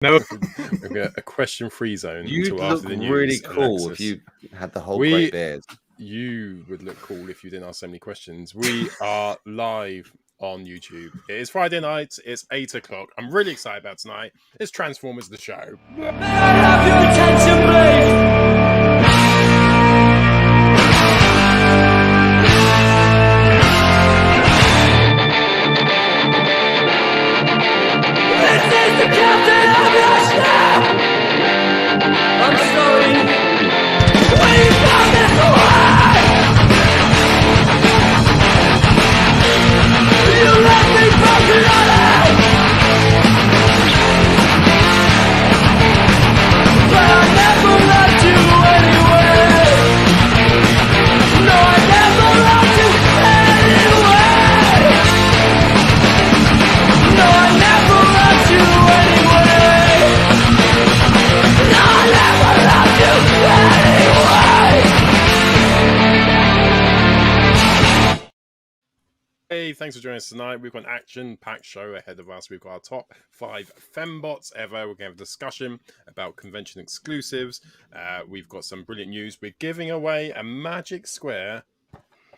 No, We've got a question-free zone. You'd until look after the news, really cool Alexis. if you had the whole great beard. You would look cool if you didn't ask so many questions. We are live on YouTube. It is Friday night. It's 8 o'clock. I'm really excited about tonight. It's Transformers the show. May I have your attention, please? This is the captain of your ship! I'm sorry. When you found this away! You left me broken hearted! But I never loved you anyway. No, I never loved you anyway. No, I never loved you anyway. No, I never loved you anyway. Hey, thanks for joining us tonight. We've got an action-packed show ahead of us. We've got our top 5 Fembots ever. We're going to have a discussion about convention exclusives. We've got some brilliant news. We're giving away a Magic Square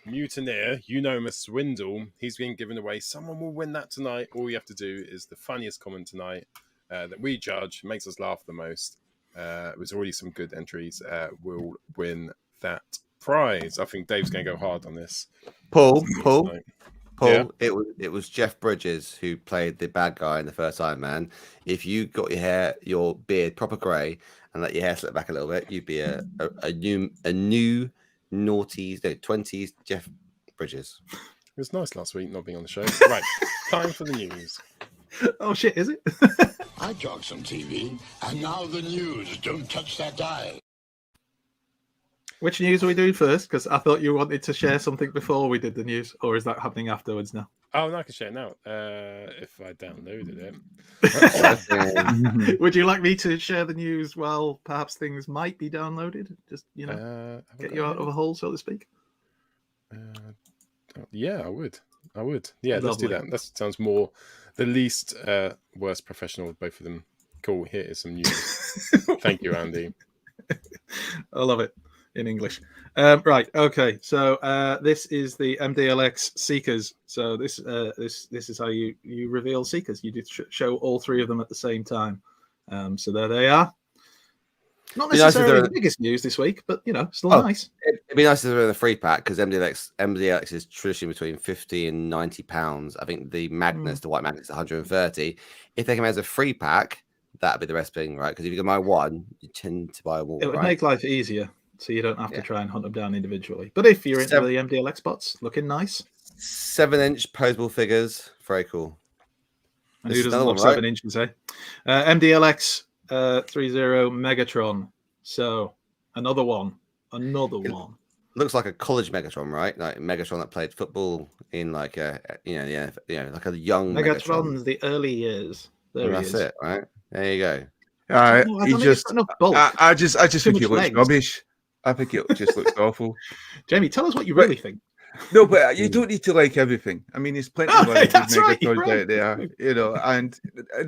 Mutineer. You know him as Swindle. He's being given away. Someone will win that tonight. All you have to do is the funniest comment tonight that we judge, makes us laugh the most. There's already some good entries. Will win that prize. I think Dave's going to go hard on this. Paul, Yeah. it was Jeff Bridges who played the bad guy in the first Iron Man. If you got your beard proper grey and let your hair slip back a little bit, you'd be a new naughties, 20s Jeff Bridges. It was nice last week not being on the show. Right, time for the news. oh shit, is it? I talk some TV, and now the news. Don't touch that dial. Which news are we doing first? Because I thought you wanted to share something before we did the news, or is that happening afterwards now? Oh, no, I can share it now. If I downloaded it. Would you like me to share the news while perhaps things might be downloaded? Just, get you out of a hole, so to speak? Yeah, I would. Yeah, let's do that. That sounds more the least worst professional of both of them. Cool, here is some news. Thank you, Andy. I love it in English. Right, okay. So this is the MDLX Seekers. So this is how you reveal Seekers. You did show all 3 of them at the same time. So there they are. Not necessarily the biggest news this week, but still nice. It'd be nice if they're in the free pack because MDLX is traditionally between £50 and £90. I think the Magnus, the white Magnus, is 130. If they come as a free pack, that'd be the best thing, right? Because if you can buy one, you tend to buy them all. It would make life easier, so you don't have to try and hunt them down individually. But if you're into the MDLX bots, looking nice. 7-inch posable figures, very cool. And who doesn't love 7 inches, eh? MDLX 30 Megatron. So another one. Looks like a college Megatron, right? Like Megatron that played football in like like a young Megatron's the early years. That's it, right? There you go. I just think he looks rubbish. I think it just looks awful. Jamie, tell us what you really think. No, but you don't need to like everything. I mean, there's plenty of other good Megatrons out there, and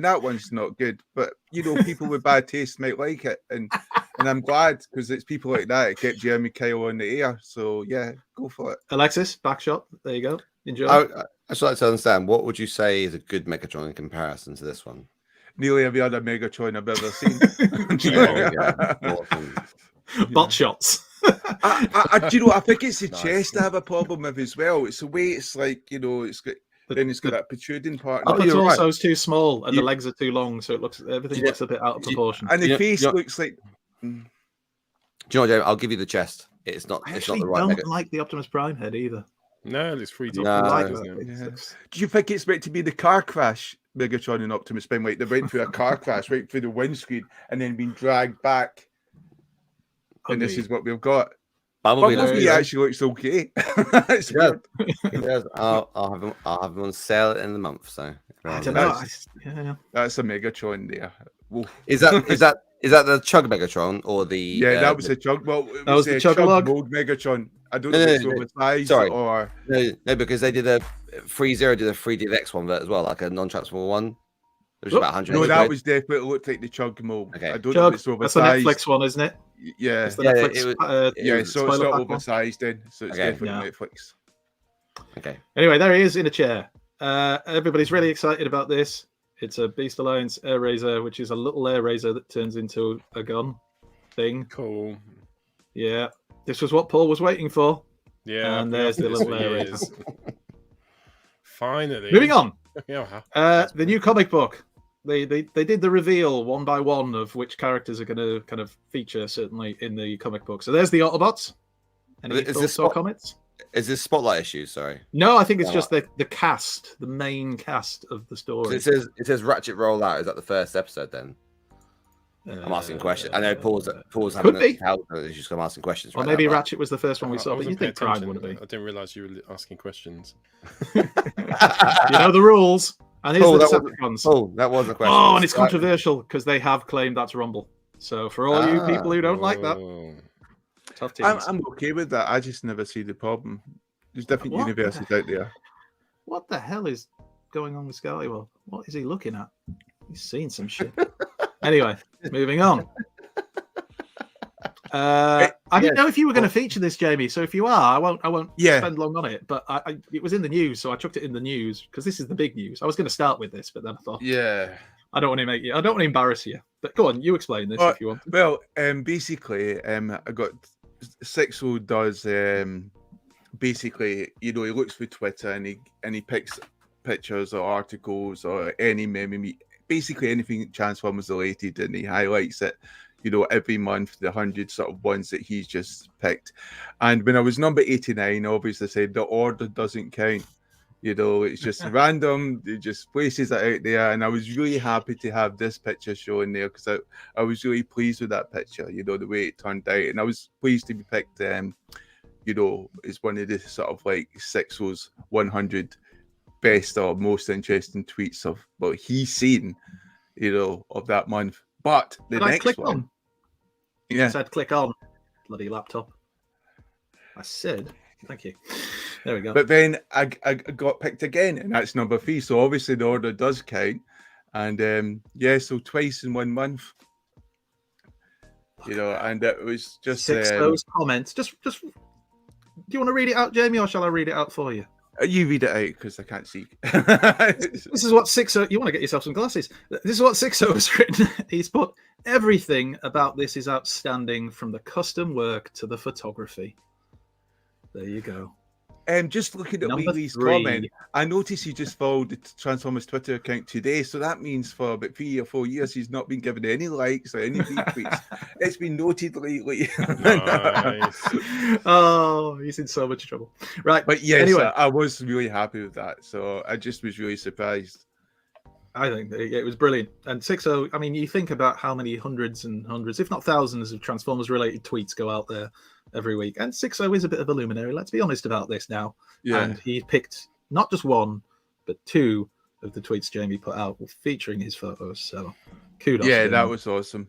that one's not good. But people with bad taste might like it, and I'm glad because it's people like that that kept Jeremy Kyle on the air. So yeah, go for it. Alexis, backshot. There you go. Enjoy. I just like to understand what would you say is a good Megatron in comparison to this one? Nearly every other Megatron I've ever seen. Bot shots. I think it's the chest I have a problem with as well. It's the way it's like, it's got that protruding part. The torso is too small and the legs are too long, so everything looks a bit out of proportion. And the face looks like. Do you know what, Jamie? I'll give you the chest. It's not. It's not the right. I don't like the Optimus Prime head either. No, it's free. Do you think it's meant to be the car crash Megatron and Optimus Prime? Like they went through a car crash, right through the windscreen, and then been dragged back. And this is what we've got. Bumblebee actually looks okay. He does. I'll have him on sale at the end of the month. So I don't know. That's a Megatron there. Oof. Is that the Chug Megatron or the? That was a Chug. Well, it was the Chug Mode Megatron. I don't know if it's oversized or no, because they did a 3-0 did a 3DX one as well, like a non-transformable one. It was about 100. No, that was definitely looked like the Chug mold. Okay. I don't know Chug, if it's that's the oversized. Netflix one, isn't it? Yeah, It's the Yeah, Netflix. it was- so it's spoiler not pack one. oversized then. So it's Okay. definitely Yeah. Netflix. Okay. Anyway, there he is in a chair. Everybody's really excited about this. It's a Beast Alliance air razor, which is a little air razor that turns into a gun thing. Cool. Yeah, this was what Paul was waiting for. Yeah. And I've been there's after the this little for area. years. Finally. Moving on. Yeah. The new comic book. They did the reveal one by one of which characters are going to kind of feature certainly in the comic book. So there's the Autobots. Any Is this thoughts or comments? Is this spotlight issue? Sorry. No, I think it's Oh. just the cast, the main cast of the story. It says Ratchet Rollout. Is that the first episode then? I'm asking questions. I know Paul's having be. issues. I'm asking questions. Or Right maybe now, but- Ratchet was the first one we saw, but you think Prime would have been. I didn't realise you were asking questions. You know the rules. And here's Paul, the that was- Decepticons. Oh, that was a question. Oh, and it's Right. controversial because they have claimed that's Rumble. So for all you people who don't like that, Oh. tough teams. I'm okay with that. I just never see the problem. There's different What? universes out there. What the hell is going on with Scallywell? What is he looking at? He's seen some shit. Anyway, moving on. I didn't know if you were going to feature this, Jamie. So if you are, I won't Yeah. spend long on it. But it was in the news, so I chucked it in the news because this is the big news. I was going to start with this, but then I thought Yeah. I don't want to embarrass you. But go on, you explain this if you want. Well, basically, I got Sixo does basically, he looks through Twitter and he picks pictures or articles or any meme, basically anything Transformers related, and he highlights it. Every month, the 100 sort of ones that he's just picked. And when I was number 89, I obviously said the order doesn't count. It's just random. It just places it out there. And I was really happy to have this picture shown there because I was really pleased with that picture, the way it turned out. And I was pleased to be picked, as one of the sort of like Sixo's 100 best or most interesting tweets of what he's seen, of that month. But the Can I next click one. on? Yeah. I said click on. Bloody laptop. I said, thank you. There we go. But then I got picked again, and that's number 3. So obviously the order does count. And so twice in 1 month. And it was just Those comments. Just do you want to read it out, Jamie, or shall I read it out for you? you read it out because I can't see. This is what Sixo. You want to get yourself some glasses. This is what Sixo has written. He's put everything about this is outstanding, from the custom work to the photography. There you go. Just looking at Number Wheatley's 3. comment, I noticed he just followed the Transformers Twitter account today. So that means for about 3 or 4 years, he's not been given any likes or any retweets. It's been noted lately. Nice. Oh, he's in so much trouble. Right. But yes, Anyway. I was really happy with that. So I just was really surprised. I think that it was brilliant. And Sixo, I mean, you think about how many hundreds and hundreds, if not thousands, of Transformers-related tweets go out there every week. And Sixo is a bit of a luminary. Let's be honest about this now. Yeah. And he picked not just 1, but 2 of the tweets Jamie put out featuring his photos. So kudos. Yeah, to that him. was awesome.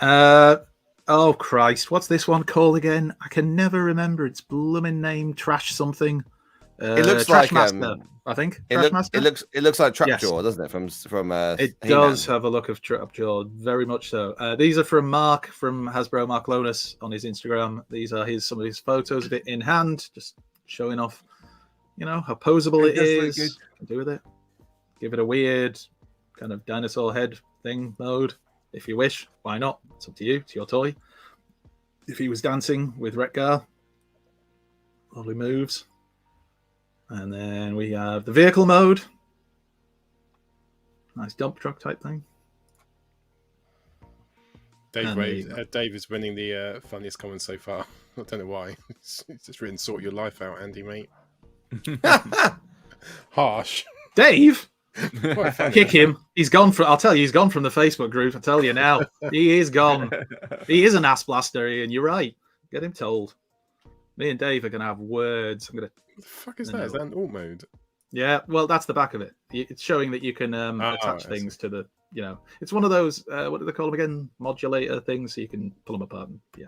Oh, Christ. What's this one called again? I can never remember its blooming name. Trash something. It looks Trash like Master, I think. it, Trash Master? it looks like Trapjaw, Yes. doesn't it? From It He-Man. does have a look of Trapjaw, very much so. These are from Mark from Hasbro, Mark Lonas on his Instagram. These are some of his photos of it in hand, just showing off, how posable It it does look is. good. Can do with it. Give it a weird kind of dinosaur head thing mode, if you wish. Why not? It's up to you. It's your toy. If he was dancing with Retgar, lovely moves. And then we have the vehicle mode. Nice dump truck type thing. Dave is winning the funniest comment so far. I don't know why. He's just written "sort your life out, Andy, mate." Harsh. Dave, Quite funny. kick him. He's gone from. I'll tell you, he's gone from the Facebook group. I tell you now, he is gone. He is an ass blaster, and you're right. Get him told. Me and Dave are gonna have words. I'm gonna. What the fuck is that? Is that an alt mode? Yeah, well, that's the back of it. It's showing that you can attach I things to the. It's one of those. What do they call them again? Modulator things, so you can pull them apart. Yeah.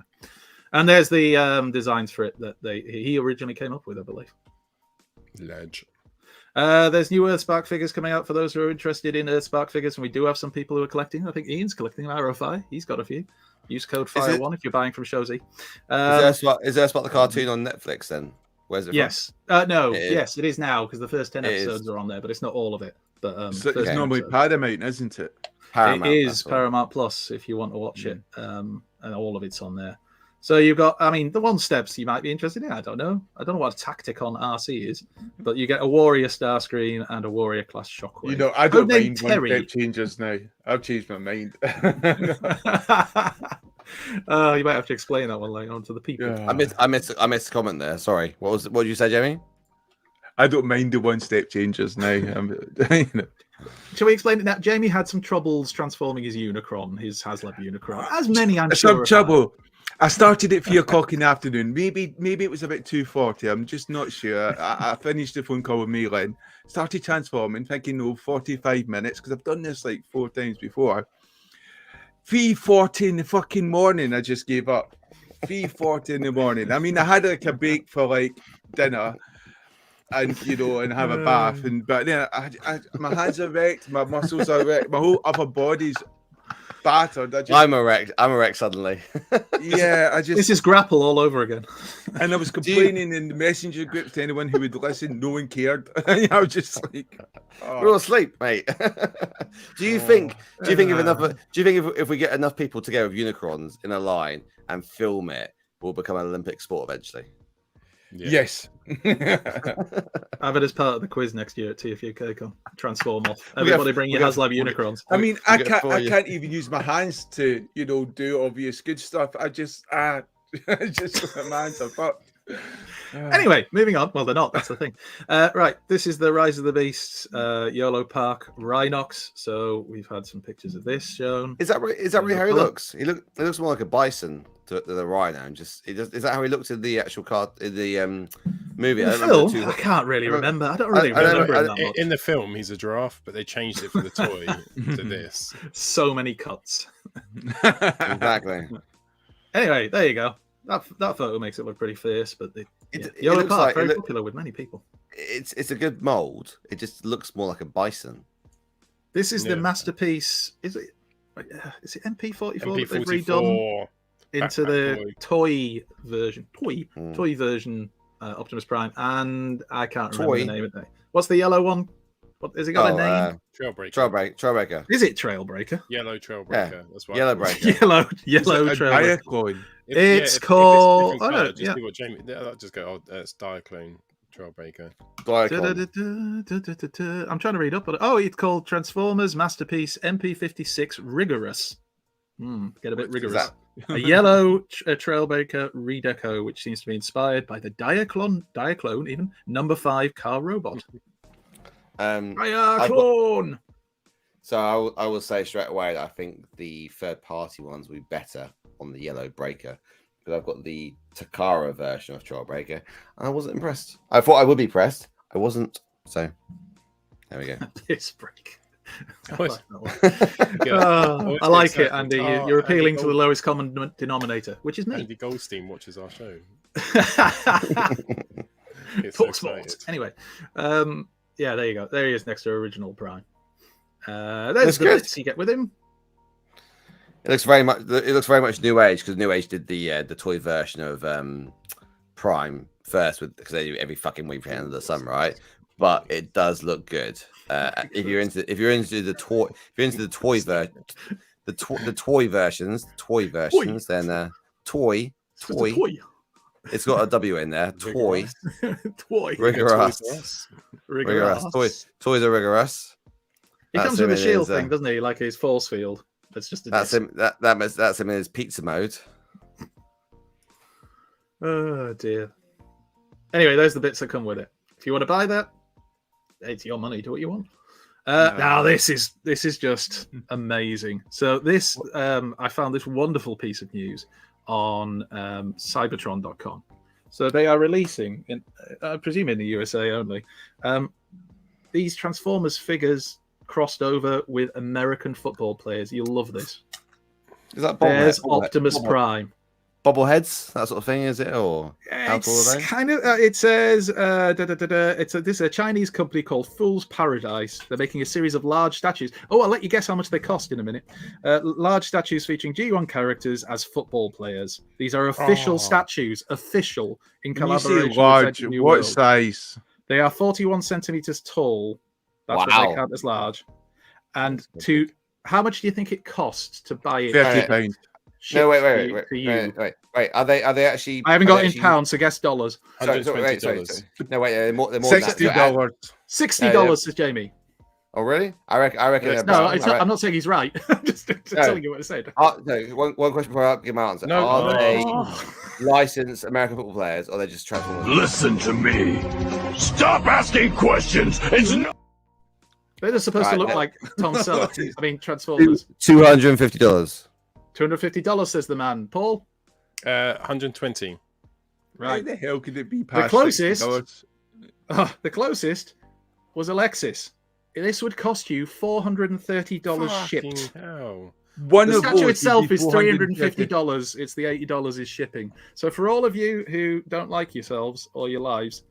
And there's the designs for it that he originally came up with, I believe. Ledge. There's new Earthspark figures coming out for those who are interested in Earthspark figures, and we do have some people who are collecting. I think Ian's collecting an RO5. He's got a few. Use code FIRE1 if you're buying from Showsy. Is Earthspark the cartoon on Netflix then? Where's it yes. No, yes, it is now because the first 10 episodes are on there, but it's not all of it. But so it's normally Paramount, isn't it? Paramount, it is Paramount Plus if you want to watch it, and all of it's on there. So you've got, I mean, the one steps you might be interested in. I don't know what a TFUKCon RC is, but you get a Warrior Starscream and a Warrior Class Shockwave. You know, I don't mind one step changes now. I've changed my mind. You might have to explain that one later on to the people. Yeah. I missed a comment there. Sorry. What did you say, Jamie? I don't mind the one step changes now. Shall we explain it now? Jamie had some troubles transforming his Unicron, his HasLab Unicron. As many, I'm sure. Some trouble. I started at 3 o'clock in the afternoon. Maybe it was about 2:40. I'm just not sure. I finished the phone call with Malin. Started transforming, thinking, 45 minutes, because I've done this like 4 times before. 3:40 in the fucking morning, I just gave up. 3:40 in the morning. I mean, I had like a break for like dinner, and and have a bath, but then my hands are wrecked, my muscles are wrecked, my whole upper body's battered. I'm erect suddenly. Yeah, this is grapple all over again. And I was complaining in the messenger group to anyone who would listen. No one cared. I was just like, we're all asleep, mate. Do you think if we get enough people together with Unicrons in a line and film it, will become an Olympic sport eventually? Yeah. Yes. Have it as part of the quiz next year at TFUKCon. Transform off. Everybody bring your HasLab Unicrons. I mean, I can't even use my hands to, do obvious good stuff. I just my hands are fucked. Anyway, moving on. Well, they're not. That's the thing. Right. This is the Rise of the Beasts YOLO Park Rhinox. So we've had some pictures of this shown. Is that really how he looks? He looks more like a bison to the rhino. And is that how he looked in the actual in the movie? I can't really remember. I don't really remember him that much. In the film, he's a giraffe, but they changed it from the toy to this. So many cuts. Exactly. Anyway, there you go. That photo makes it look pretty fierce, but YOLO Park very popular with many people. It's a good mold. It just looks more like a bison. This is the masterpiece. Is it MP44 that they've redone into the toy version? Toy version Optimus Prime, and I can't remember the name of it. What's the yellow one? What has it got a name? Trailbreaker. Is it Trailbreaker? Yellow Trailbreaker. Yeah. That's what Yellow Breaker. Yellow Trailbreaker. It's called. Just see what Jamie. Just go. It's Diaclone Trailbreaker. I'm trying to read up on it. Oh, it's called Transformers Masterpiece MP56 Rigorous. Get a bit rigorous. A yellow Trailbreaker redeco, which seems to be inspired by the Diaclone, even number 5 car robot. Diaclone. So I will say straight away that I think the third-party ones will be better on the Yellow Breaker, because I've got the Takara version of Trailbreaker, and I wasn't impressed. I thought I would be impressed. I wasn't. So there we go. This break. I like it, Andy. You're appealing to the lowest common denominator, which is me. Andy Goldstein watches our show. Talk sports. Anyway, yeah, there you go. There he is next to original Prime. There's the bits you get with him. It looks very much New Age, because New Age did the toy version of Prime first, because they do every fucking week under the sun, right? But it does look good. If you're into the toy versions, then toy. It's got a W in there. Toy. Rigorous. Toys are rigorous. He comes with a shield thing, doesn't he? Like his force field. It's just that's him. That's him in his pizza mode. Oh dear. Anyway, those are the bits that come with it. If you want to buy that, it's your money. Do what you want. Now this is just amazing. So this I found this wonderful piece of news on Cybertron.com. So they are releasing, I presume in the USA only, these Transformers figures crossed over with American football players. You'll love this. Is that There's Optimus Prime. bobbleheads, that sort of thing, is it? Or how tall It's are they? kind of. It says this is a Chinese company called Fool's Paradise. They're making a series of large statues. Oh, I'll let you guess how much they cost in a minute. Large statues featuring G1 characters as football players. These are official statues, official in When you collaboration say large, with New what World. size? They are 41 centimeters tall. That's what Wow. they count as large. And how much do you think it costs to buy it? £30. No, wait. to you? Wait. Are they actually? I haven't are got they in actually- pounds, so guess dollars. Sorry. $120. No, wait. They're more than that. $60. $60, says Jamie. Oh, really? I reckon. they're No, about- I'm not saying he's right. I'm just telling you what I said. No, one question before I give my answer. No, Are no. they licensed American football players, or are they just Transformers? Listen to me. Stop asking questions. It's not. They're supposed to Right, look that- like Tom Selleck. I mean, Transformers. $250. $250, says the man. Paul? 120. Why Right. the hell could it be The past closest. $60? The closest was Alexis. This would cost you $430 shipped. Fucking hell. One The of statue those itself would is be $450. $350. It's the $80 is shipping. So for all of you who don't like yourselves or your lives,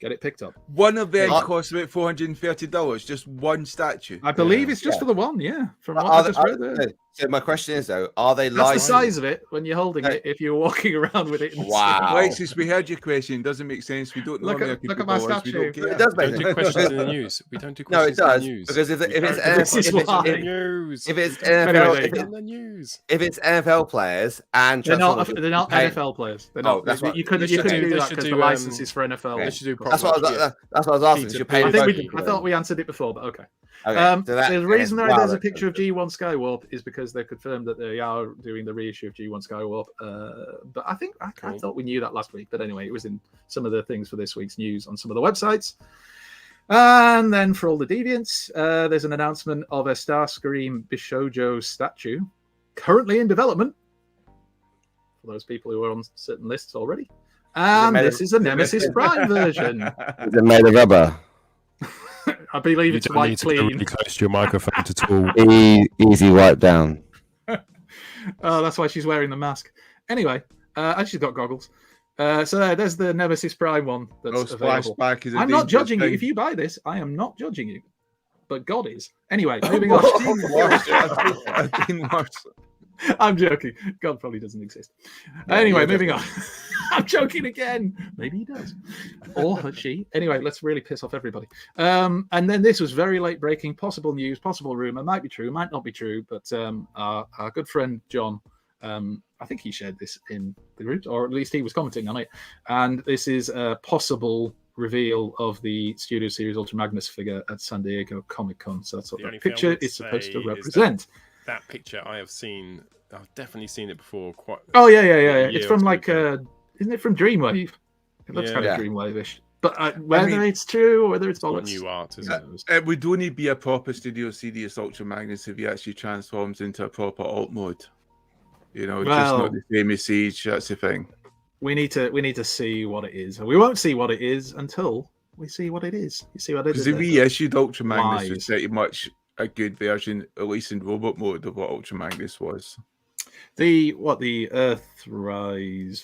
get it picked up. One of them Yeah. costs about $430. Just one statue. I believe it's just for the one, from what I just read there. So my question is though, are they That's the licensed? size of it when you're holding Hey. it. If you're walking around with it, in the Wow. Alexis, we heard your question. Doesn't make sense. We don't know Look at- American look at my footballers. We statue. don't care. It does We make don't sense. do questions in the news. We don't do No, it questions in the does news. because if We it's don't do This is questions why. in the news. if it's Anyway, NFL, there you if, go. it, In the news. if it's NFL players and They're not. Transformers, They're not hey, NFL players. They're Oh, not. that's what- you couldn't. they You should couldn't do- do they that should because do, the license is for NFL. They should do That's what I was. proper- That's what I was asking. Peter Should pay I both think of I them. thought we answered it before, but okay. Okay, so The reason wow, there's a that's picture of expensive. G1 Skywarp is because they confirmed that they are doing the reissue of G1 Skywarp. But I think I Cool. thought we knew that last week. But anyway, it was in some of the things for this week's news on some of the websites. And then for all the deviants, there's an announcement of a Starscream Bishojo statue currently in development. For those people who are on certain lists already. And made this of- is a Nemesis Prime version. Is it made of rubber? I believe You it's don't white need to go clean. really close to your microphone to talk. Easy wipe down. Oh, that's why she's wearing the mask. Anyway, and she's got goggles. So there's the Nemesis Prime one No that's available. splashback is a I'm not dangerous judging you. thing. If you buy this, I am not judging you. But God is. Anyway, moving I've on. seen worse. I've seen worse. I'm joking. God probably doesn't exist. Anyway, moving on. I'm joking again. Maybe he does. Or she. Anyway, let's really piss off everybody. And then this was very late breaking, possible news, possible rumor, might be true, might not be true, but our good friend John, I think he shared this in the group, or at least he was commenting on it. And this is a possible reveal of the Studio Series Ultra Magnus figure at San Diego Comic-Con. So that's what The only that thing I picture would is supposed say to is represent. That picture I have seen. I've definitely seen it before. Quite. Oh yeah. year It's or from two like, ago. isn't it from Dreamwave? It looks Yeah. kind of Yeah. Dreamwave-ish. But whether mean- it's true or whether it's It's got bollocks, new art, who isn't it? knows? It would only be a proper Studio Series Ultra Magnus if he actually transforms into a proper alt mode. You know, just Well- not the same as Siege. That's the thing. We need to see what it is. We won't see what it is until we see what it is. You see what it Because is. the there? reissued Ultra Magnus Lies. was pretty much a good version, at least in robot mode, of what Ultra Magnus was. The Earthrise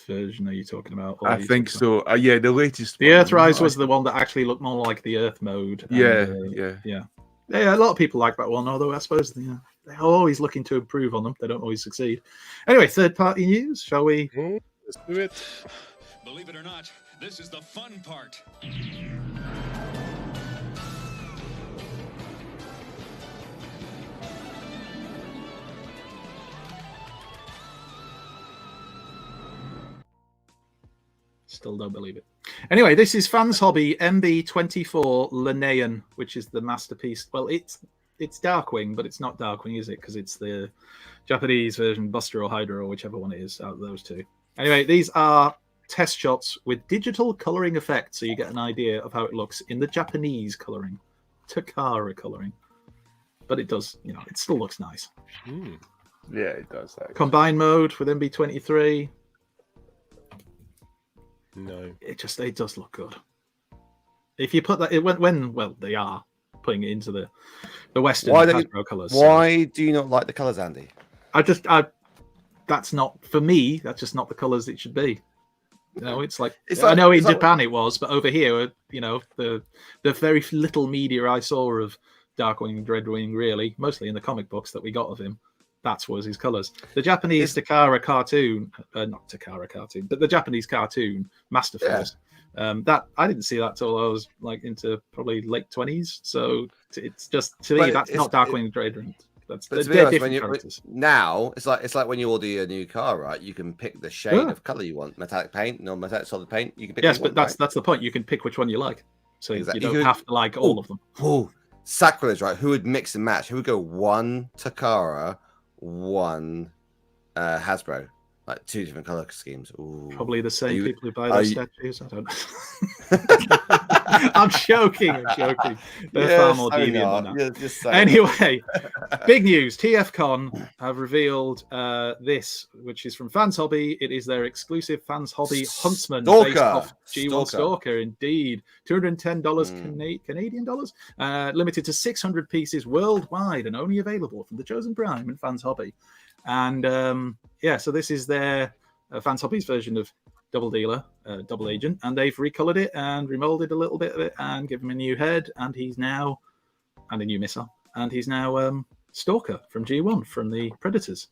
version are you talking about? Or are I you think talking about- so. Yeah, the latest. The one. Earthrise was the one that actually looked more like the Earth mode. and, Yeah. Yeah, a lot of people like that one, although I suppose they're always looking to improve on them. They don't always succeed. Anyway, third-party news, shall we? Let's do it. Believe it or not, this is the fun part. Still don't believe it. Anyway, this is Fans Hobby MB24 Linnean, which is the masterpiece. Well, it's Darkwing, but it's not Darkwing, is it? Because it's the Japanese version, Buster or Hydra, or whichever one it is out of those two. Anyway, these are test shots with digital coloring effect, so you get an idea of how it looks in the Japanese coloring, Takara coloring. But it does, it still looks nice. Hmm. Yeah, it does. Actually. Combined mode with MB23. No. It does look good. If you put that when they are putting it into the Western Why don't you- Hasbro colors. Why do you not like the colours, Andy? I that's not for me. That's just not the colours it should be. No, it's like It's I like- know in it's like- Japan it was, but over here, you know, the very little media I saw of Darkwing, Dreadwing, really, mostly in the comic books that we got of him, that was his colours. The Japanese Takara cartoon, not Takara cartoon, but the Japanese cartoon Master Force. That I didn't see that till I was like into probably late 20s. So it's just to me But that's it's- not Darkwing, Dreadwing. That's But to be they're honest, different characters. now it's like when you order your new car, right? You can pick the shade of color you want: metallic paint, non-metallic solid paint. You can pick. Yes, what you but want, that's the point. You can pick which one you like, so Exactly. you You don't could- have to like all of them. Oh, sacrilege, right? Who would mix and match? Who would go one Takara, one Hasbro? Like two different color schemes. Ooh. Probably the same you- people who buy are those you- statues. I don't know. I'm joking. I'm joking. They're far more deviant than that. You're so Anyway, big news. TFUKCon have revealed this, which is from Fans Hobby. It is their exclusive Fans Hobby Huntsman based Stalker. off G1 Stalker. Stalker. Indeed. $210 Canadian dollars. Limited to 600 pieces worldwide and only available from the Chosen Prime and Fans Hobby. And yeah, so this is their Fans Hobby's version of Double Dealer, Double Agent, and they've recolored it and remolded a little bit of it and given him a new head, and he's now, and a new missile, and he's now Stalker from G1 from the Predators,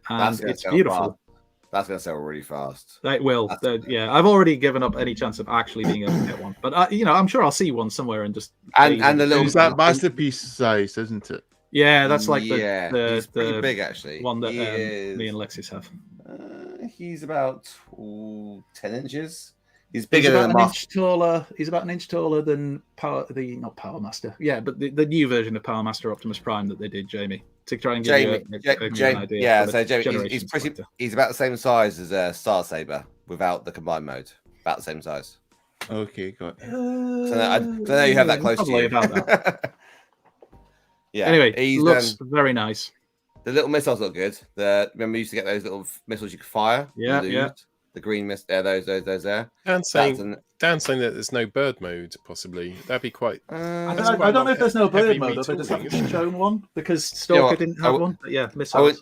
and gonna it's sell beautiful. fast. That's going to sell really fast. It will, yeah. I've already given up any chance of actually being able to get one, but you know, I'm sure I'll see one somewhere and just And the little It's that masterpiece size, isn't it? yeah, that's like yeah, he's pretty big actually. one that He me is- and Lexis have. He's about 10 inches. He's He's bigger about than an a inch taller. He's about an inch taller than not Power Master. Yeah, but the new version of Power Master Optimus Prime that they did, Jamie, to try and give Jamie. you an idea. Yeah, for so the Jamie, he's Generations pretty. collector. He's about the same size as Star Saber without the combined mode. About the same size. Okay, got it. So I know you have that close to Probably you. about that. Yeah. Anyway, he's looks very nice. the little missiles look good. Remember we used to get those little missiles you could fire. Yeah, yeah. The green mist. Those there. Dan's saying that there's no bird mode, possibly. That'd be quite. I That's don't quite know if there's no heavy bird mode. They just retooling, haven't isn't it? shown one because You know Stalker what? didn't have one. But yeah, I missiles.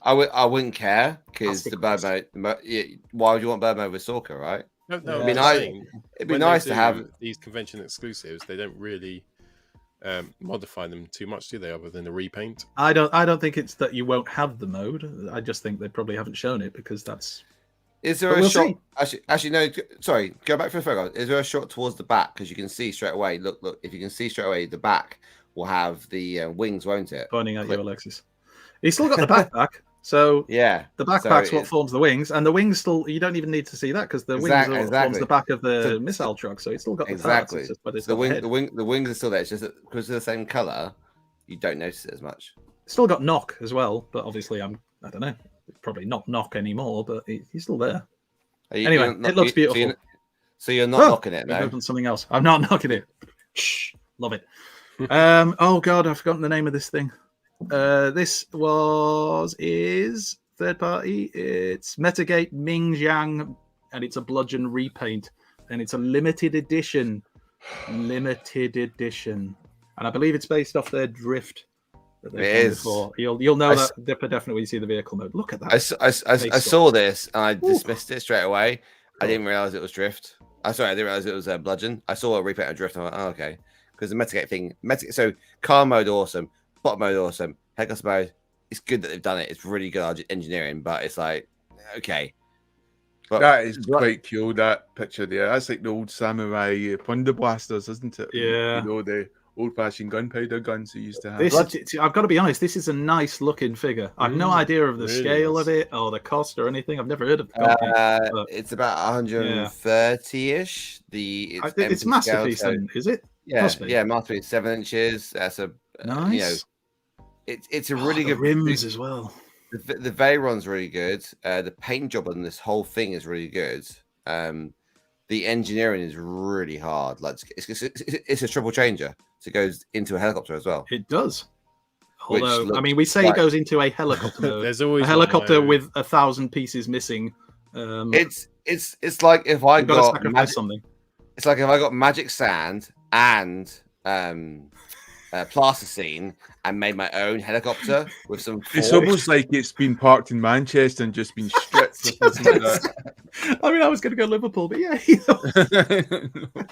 wouldn't care because Plastic the bird mode. Yeah, why would you want bird mode with Stalker, right? No, Yeah. I'm I mean, saying It'd be when nice they to do have. these convention exclusives. They don't really modify them too much, do they? Other than the repaint. I don't think it's that you won't have the mode. I just think they probably haven't shown it because that's. Is there But a we'll shot? see. Actually, no. Sorry, go back for the photo. Is there a shot towards the back? Because you can see straight away. Look. If you can see straight away, the back will have the wings, won't it? Pointing at you, Clip. Alexis. He's still got the backpack, so Yeah. the backpack's So what forms the wings, and the wings still. You don't even need to see that because the wings are what forms Exactly. the back of the So- missile truck. So it's still got the parts. Exactly. It's just, but it's So got the head. the wings are still there. It's just that because they're the same color, you don't notice it as much. It's still got knock as well, but obviously I don't know. Probably not knock anymore, but he's still there. Anyway, it looks beautiful. So you're not knocking it, We've no? moved on to something else. I'm not knocking it. Shh, love it. Oh god, I've forgotten the name of this thing. This is third party. It's Metagate Ming Jiang, and it's a bludgeon repaint, and it's a limited edition. Limited edition, and I believe it's based off their drift. That they've It done is. Before. You'll know I that Dipper definitely when you see the vehicle mode. Look at that. I saw this and I dismissed it straight away. I didn't realize it was drift. I didn't realize it was bludgeon. I saw a repaint of drift. And I went, oh, okay. Because the Metagate thing, so car mode awesome, bot mode awesome, headless mode. It's good that they've done it. It's really good engineering, but it's like okay. But That is quite cool. That picture there. That's like the old samurai plunder blasters, isn't it? Yeah. You know, the old-fashioned gunpowder guns they used to have. I've got to be honest. This is a nice looking figure. I've no idea of the really scale nice. of it or the cost or anything. I've never heard of the company. but it's about 130-ish. it's empty masterpiece, scale, so- then, is it? Yeah, Must be. yeah, masterpiece 7 inches. That's a Nice. you know, it's a Oh, really the good rims as well. The Veyron's really good. The paint job on this whole thing is really good. The engineering is really hard. Like it's a triple changer. So it goes into a helicopter as well. It does. Which Although, I looks mean, we say like- it goes into a helicopter mode. There's always a helicopter one, with 1,000 pieces missing. It's like if I You've got to got sacrifice something. it's like if I got magic sand and plasticine and made my own helicopter with some It's forge. almost like it's been parked in Manchester and just been stripped I mean, I was going to go Liverpool, but yeah,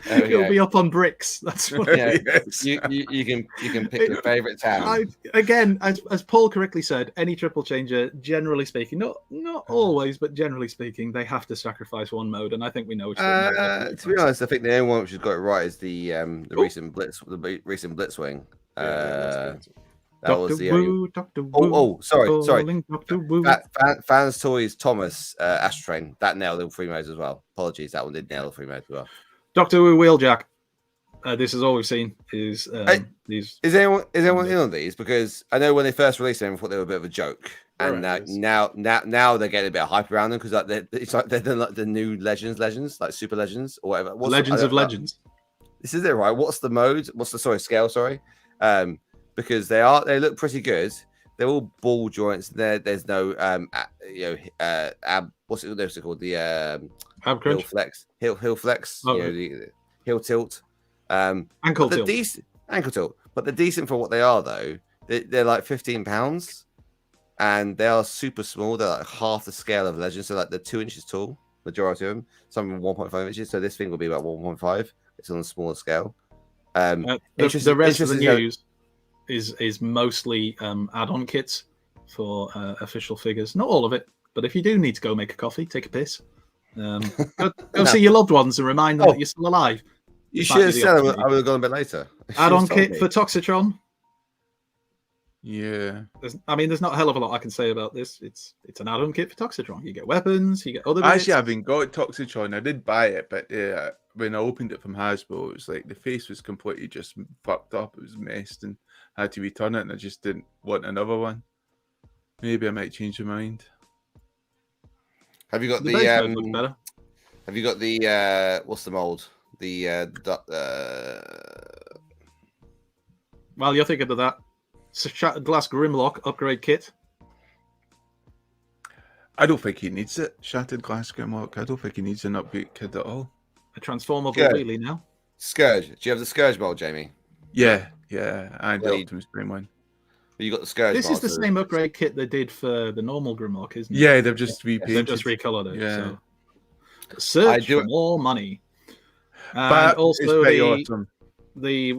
it'll be up on bricks. That's what it is. You can pick your favourite town. Again, as Paul correctly said, any triple changer, generally speaking, not always, but generally speaking, they have to sacrifice one mode, and I think we know which one. To be honest, I think the only one which has got it right is the recent Blitzwing. That was the Dr. Wu, sorry. Dr. Wu. Fans Toys Thomas Astrotrain that nailed all 3 modes as well. Apologies, that one did nail the 3 modes as well. Dr. Wu Wheeljack. This is all we've seen. Is these? Is anyone in on these? Because I know when they first released them, I thought they were a bit of a joke, and now they're getting a bit of hype around them because it's like they're like the new legends, like super legends or whatever. Legends of Legends. This is it, right? What's the mode? What's the scale? Sorry. Because they look pretty good. They're all ball joints. There's no what's it called? The ab crunch, heel flex, the heel tilt, ankle tilt, ankle tilt. But they're decent for what they are, though. They're like £15, and they are super small. They're like half the scale of Legends. So like they're 2 inches tall, majority of them. Some of them 1.5 inches. So this thing will be about 1.5. It's on a smaller scale. The rest of the news is mostly add-on kits for official figures. Not all of it, but if you do need to go make a coffee, take a piss, go see your loved ones and remind them that you're still alive. You should have said I would have gone a bit later. Add-on kit for Toxitron. Yeah. There's not a hell of a lot I can say about this. It's an add-on kit for Toxitron. You get weapons, you get other bits. Actually, I haven't got Toxitron. I did buy it, but when I opened it from Hasbro, it was like the face was completely just fucked up. It was messed and I had to return it, and I just didn't want another one. Maybe I might change my mind. Have you got the base mode looks better. Have you got the what's the mold? Well, you're thinking of that Shattered Glass Grimlock upgrade kit. I don't think he needs it. Shattered Glass Grimlock. I don't think he needs an upgrade kit at all. A transformable wheelie now. Scourge. Do you have the Scourge mold, Jamie? Yeah, and the Optimus Prime one. You got the Scourge. This is the same upgrade kit they did for the normal Grimlock, isn't it? Yeah, they've just repainted. They've just recolored it. Yeah. So. Search for more money. And also awesome. The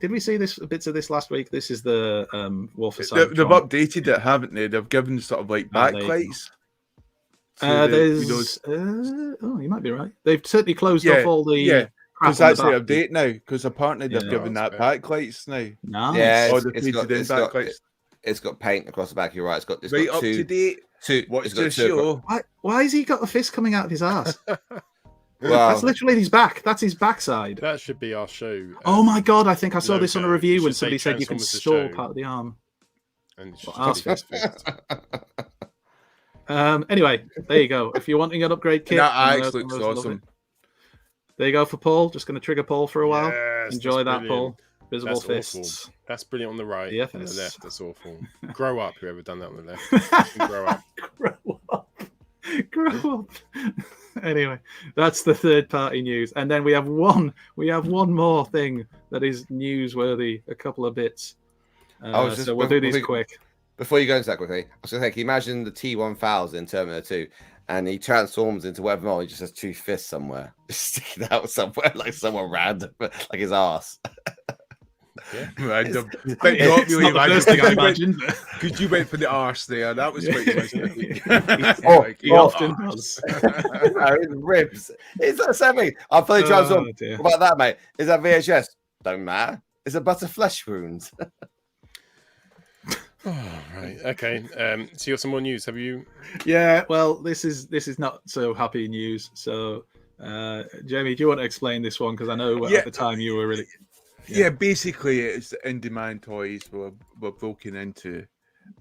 did we see this bits of this last week? This is the Wolf of They've updated it, haven't they? They've given sort of like backlights. You might be right. They've certainly closed off all the. Yeah, because that's the update now. Because apparently they've given that backlights now. Nice. Yeah, it's got paint across the back. You're right. It's got up to date. What's the show? Why has he got a fist coming out of his ass? Well, that's literally his back. That's his backside. That should be our show. Oh my god! I think I saw this on a review when somebody said you can store part of the arm. And anyway, there you go. If you're wanting an upgrade kit, that actually looks awesome. There you go for Paul. Just going to trigger Paul for a while. Yes, enjoy that, Paul. Visible that's fists. Awful. That's brilliant on the right. Yes. On the left, that's awful. Grow up, whoever done that on the left. Grow up. Grow up. Anyway, that's the third party news, and then we have one more thing that is newsworthy. A couple of bits. So we'll do these quick. Before you go into that quickly, I was going to say, can you imagine the T-1000 in Terminator 2, and he transforms into whatever model, he just has 2 fists somewhere, just sticking out somewhere, like somewhere random, like his ass. Yeah. Random. But not really not the first thing I imagined. Because you went for the arse there. That was quite he often does. His ribs. It's that semi. I'm fully transformed. What about that, mate? Is that VHS? Don't matter. It's a butter flesh wound. Right. Okay. So you got some more news, have you? Yeah. Well, this is not so happy news. So, Jamie, do you want to explain this one? Because I know at the time you were really. Yeah, basically, it's in-demand toys were broken into,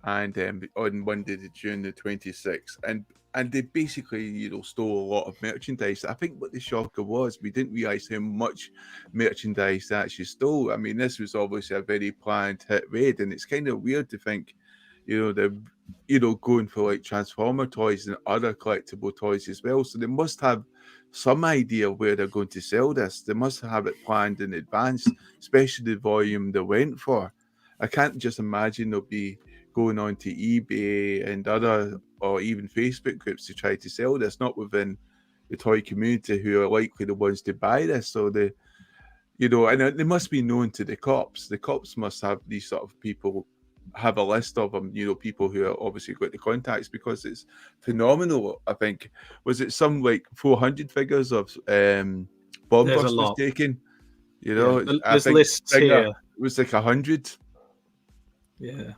and on Monday, June the 26th, and they basically stole a lot of merchandise. I think what the shocker was, we didn't realize how much merchandise they actually stole. I mean, this was obviously a very planned hit raid, and it's kind of weird to think, they're going for like Transformer toys and other collectible toys as well. So they must have some idea where they're going to sell this. They must have it planned in advance, especially the volume they went for. I can't just imagine they'll be going on to eBay and other, or even Facebook groups to try to sell this, not within the toy community, who are likely the ones to buy this. So and they must be known to the cops. The cops must have these sort of people, have a list of them, people who are obviously got the contacts, because it's phenomenal. I think, was it some like 400 figures of bomb bust was taken? There's lists here. It was like 100. Yeah.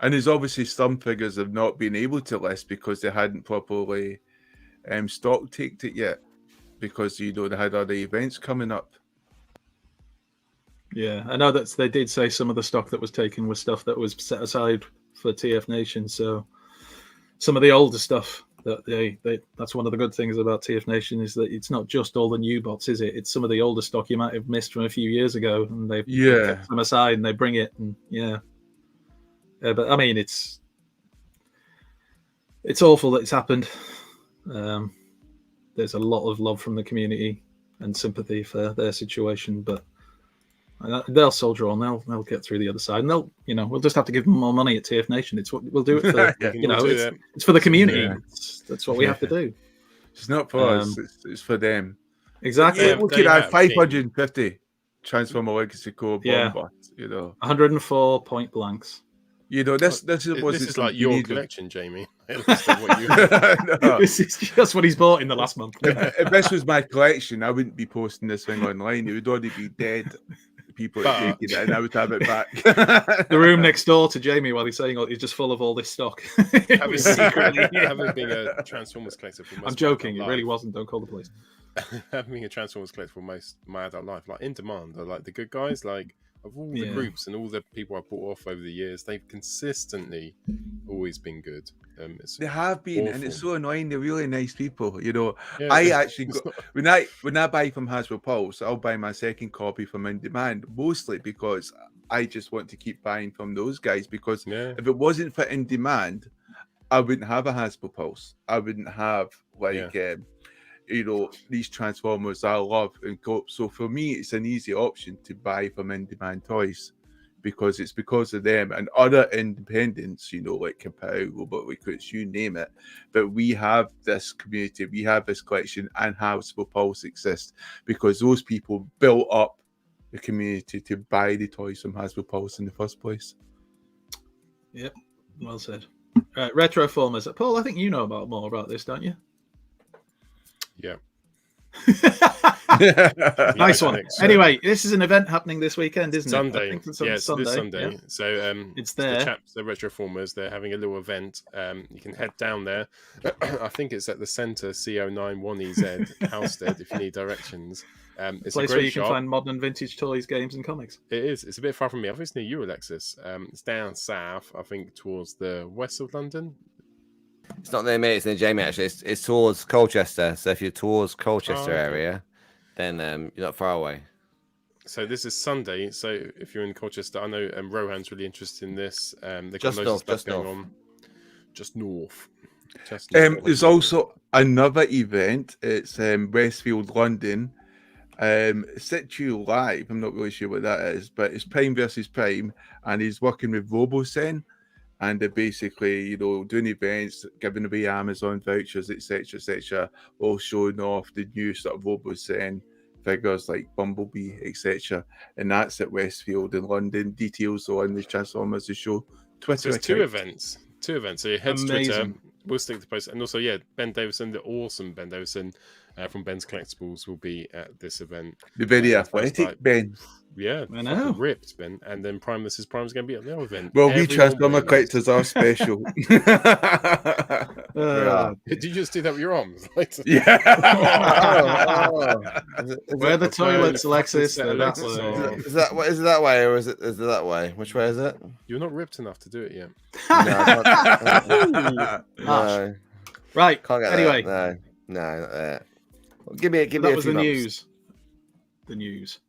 And there's obviously some figures have not been able to list because they hadn't properly stock taked it yet, because they had other events coming up. Yeah, I know that they did say some of the stock that was taken was stuff that was set aside for TF Nation. So some of the older stuff that that's one of the good things about TF Nation, is that it's not just all the new bots, is it? It's some of the older stock you might have missed from a few years ago, and they've kept them aside and they bring it. And but I mean, it's awful that it's happened. There's a lot of love from the community and sympathy for their situation, but they'll soldier on. They'll get through the other side, and we'll just have to give them more money at TF Nation. It's what we'll do it for. It's for the community. Yeah. That's what we have to do. It's not for us. It's for them. Exactly. Yeah, we could have 550 Transformer Legacy Core bomb bots. 104 point blanks. This is like your collection, Jamie. This is just what he's bought in the last month. If this was my collection, I wouldn't be posting this thing online. It would already be dead. People are taking it, and I would have it back. The room next door to Jamie, while he's saying is just full of all this stock. Having been a Transformers collector for most I'm joking. It really wasn't. Don't call the police. Having been a Transformers collector for most of my adult life, like In Demand, are like the good guys, like. Of all the groups and all the people I bought off over the years, they've consistently always been good. They have been, and it's so annoying. They're really nice people, Yeah, I actually when I buy from Hasbro Pulse, I'll buy my second copy from In Demand, mostly because I just want to keep buying from those guys. Because if it wasn't for In Demand, I wouldn't have a Hasbro Pulse. I wouldn't have these Transformers I love. And so for me, it's an easy option to buy from In-Demand Toys, because it's because of them and other independents, like Kapow, Robot Liquids, you name it. But we have this community, we have this collection, and Hasbro Pulse exists because those people built up the community to buy the toys from Hasbro Pulse in the first place. Yep, well said. Right, Retroformers. Paul, I think you know more about this, don't you? Yeah. Nice one. Anyway, this is an event happening this weekend, isn't it? Sunday. Yes, Sunday. this Sunday. Yeah. So it's there. The Retroformers, they're having a little event. You can head down there. I think it's at the centre, CO91EZ, Halstead, if you need directions. It's a place a where you shop. can find modern and vintage toys, games, and comics. It is. It's a bit far from me. I think it's near you, Alexis. It's down south, I think, towards the west of London. It's not near me, it's near Jamie, actually. It's towards Colchester. So if you're towards Colchester area, then you're not far away. So this is Sunday. So if you're in Colchester, I know Rohan's really interested in this. They've got Just loads of stuff just going north. on. Just north. There's also another event. It's Westfield, London. Situ Live. I'm not really sure what that is, but it's Prime versus Prime, and he's working with RoboSen. And they're basically, doing events, giving away Amazon vouchers, etc., all showing off the new sort of RoboSen figures like Bumblebee, etc. And that's at Westfield in London. Details on the Transformers, the show. Twitter. So it's two events. So you head to Twitter. We'll stick to post. And also, Ben Davison, the awesome Ben Davison from Ben's Collectibles, will be at this event. The very athletic Ben. Yeah, I know. Ripped, Ben. And then Primus is going to be at the event. Well, we Transformer collectors are special. Did you just do that with your arms? Yeah. Where the toilets, Alexis? Is it that way, or is it that way? Which way is it? You're not ripped enough to do it yet. No. Right. Can't get anyway. That. No, not that. Well, give me that a was few the months. news. The news.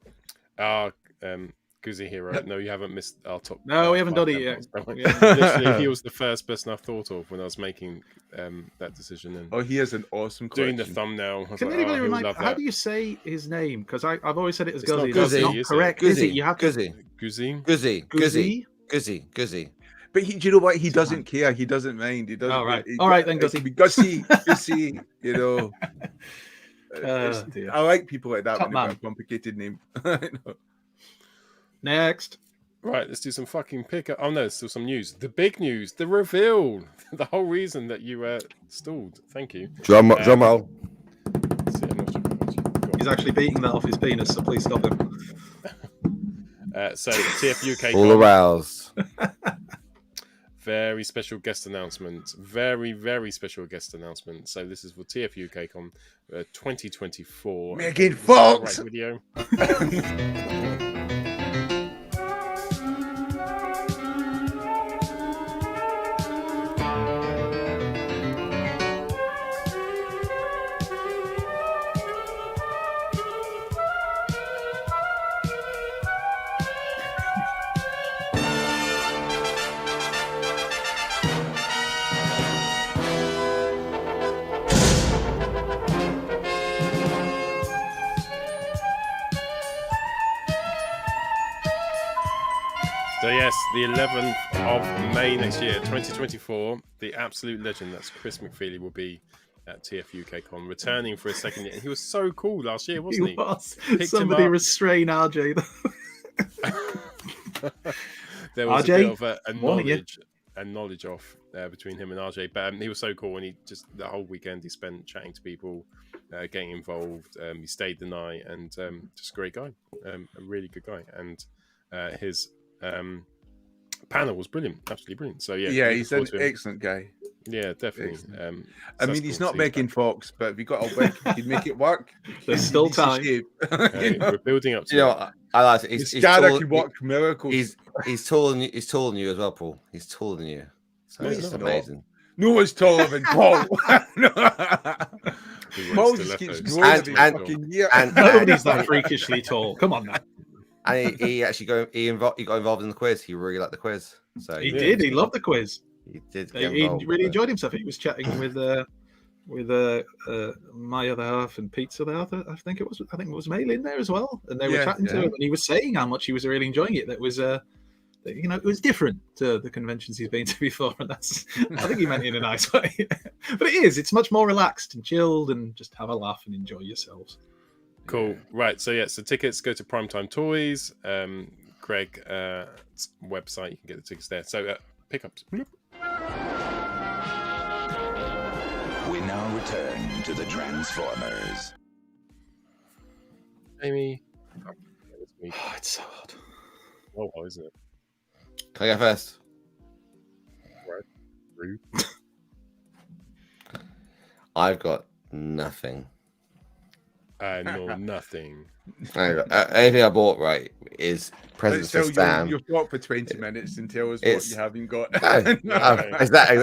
Guzzi Hero. No, you haven't missed our top. No, we haven't done it yet. Literally, he was the first person I thought of when I was making that decision. And he has an awesome collection. Doing the thumbnail. Can anybody remind? How do you say his name? Because I've always said it as Guzzi. Guzzi, That's not correct, is it? You have Guzzi. Guzzi. Guzzi. Guzzy. But do you know what? He doesn't care. He doesn't mind. He doesn't. All right. All right, then, It Gussie. can be Gussie. You know. Dear. I like people like that Top when they've got man. a complicated name. Next. Right, let's do some fucking pickup. Oh no, there's still some news. The big news, the reveal, the whole reason that you stalled. Thank you. Drum roll. Let's see, I'm not sure if I've actually got- He's actually beating that off his penis, so please stop him. So TFUK All aroused. very special guest announcement. Very, very special guest announcement. So this is for TFUKCon 2024. Megan Is that the Fox. right video. So yes, the 11th of May next year, 2024, the absolute legend, that's Chris McFeely, will be at TFUKCon, returning for a second year. And he was so cool last year, wasn't he? was. Picked him Somebody up. restrain RJ. There was RJ, a bit of a warning you. knowledge off between him and RJ, but he was so cool, and he just the whole weekend he spent chatting to people, getting involved. He stayed the night, and just a great guy, a really good guy, and his panel was brilliant, absolutely brilliant. So yeah, Yeah, looking he's forward an to him. excellent guy. Yeah, definitely. Excellent. So I that's mean, he's cool not to see him Megan back. Fox, but if you got a wig, he'd make it work. There's still He needs to time. shave. Hey, we're building up to You know, it. what? I like it. His He's data tall, can work miracles. he's taller than you. He's taller than you as well, Paul. He's taller than you. So No, it's he's not. amazing. No one's taller than Paul. He Paul wants just to keeps left growing us. every And- fucking year. And Nobody's that freakishly tall. Come on now. And he actually got involved in the quiz. He really liked the quiz. So He Yeah. did. He loved the quiz. He did. He Get involved really with it. enjoyed himself. He was chatting with my other half and Pete's other half. I think it was Mail in there as well, and they were Yeah, chatting to yeah. him, and he was saying how much he was really enjoying it. That was it was different to the conventions he's been to before, and that's I think he meant it in a nice way. But it is. It's much more relaxed and chilled, and just have a laugh and enjoy yourselves. Cool. Right. So yeah. So tickets go to Primetime Toys. Greg's website. You can get the tickets there. So pickups. Bloop. We now return to the Transformers. Amy. Oh, it's so hard. Oh, isn't it? Can I go first? Rude. I've got nothing. No, nothing. Anything I bought right is presents for Let's Sam. you'll talk for 20 minutes and tell us what It's- you haven't got. Exactly.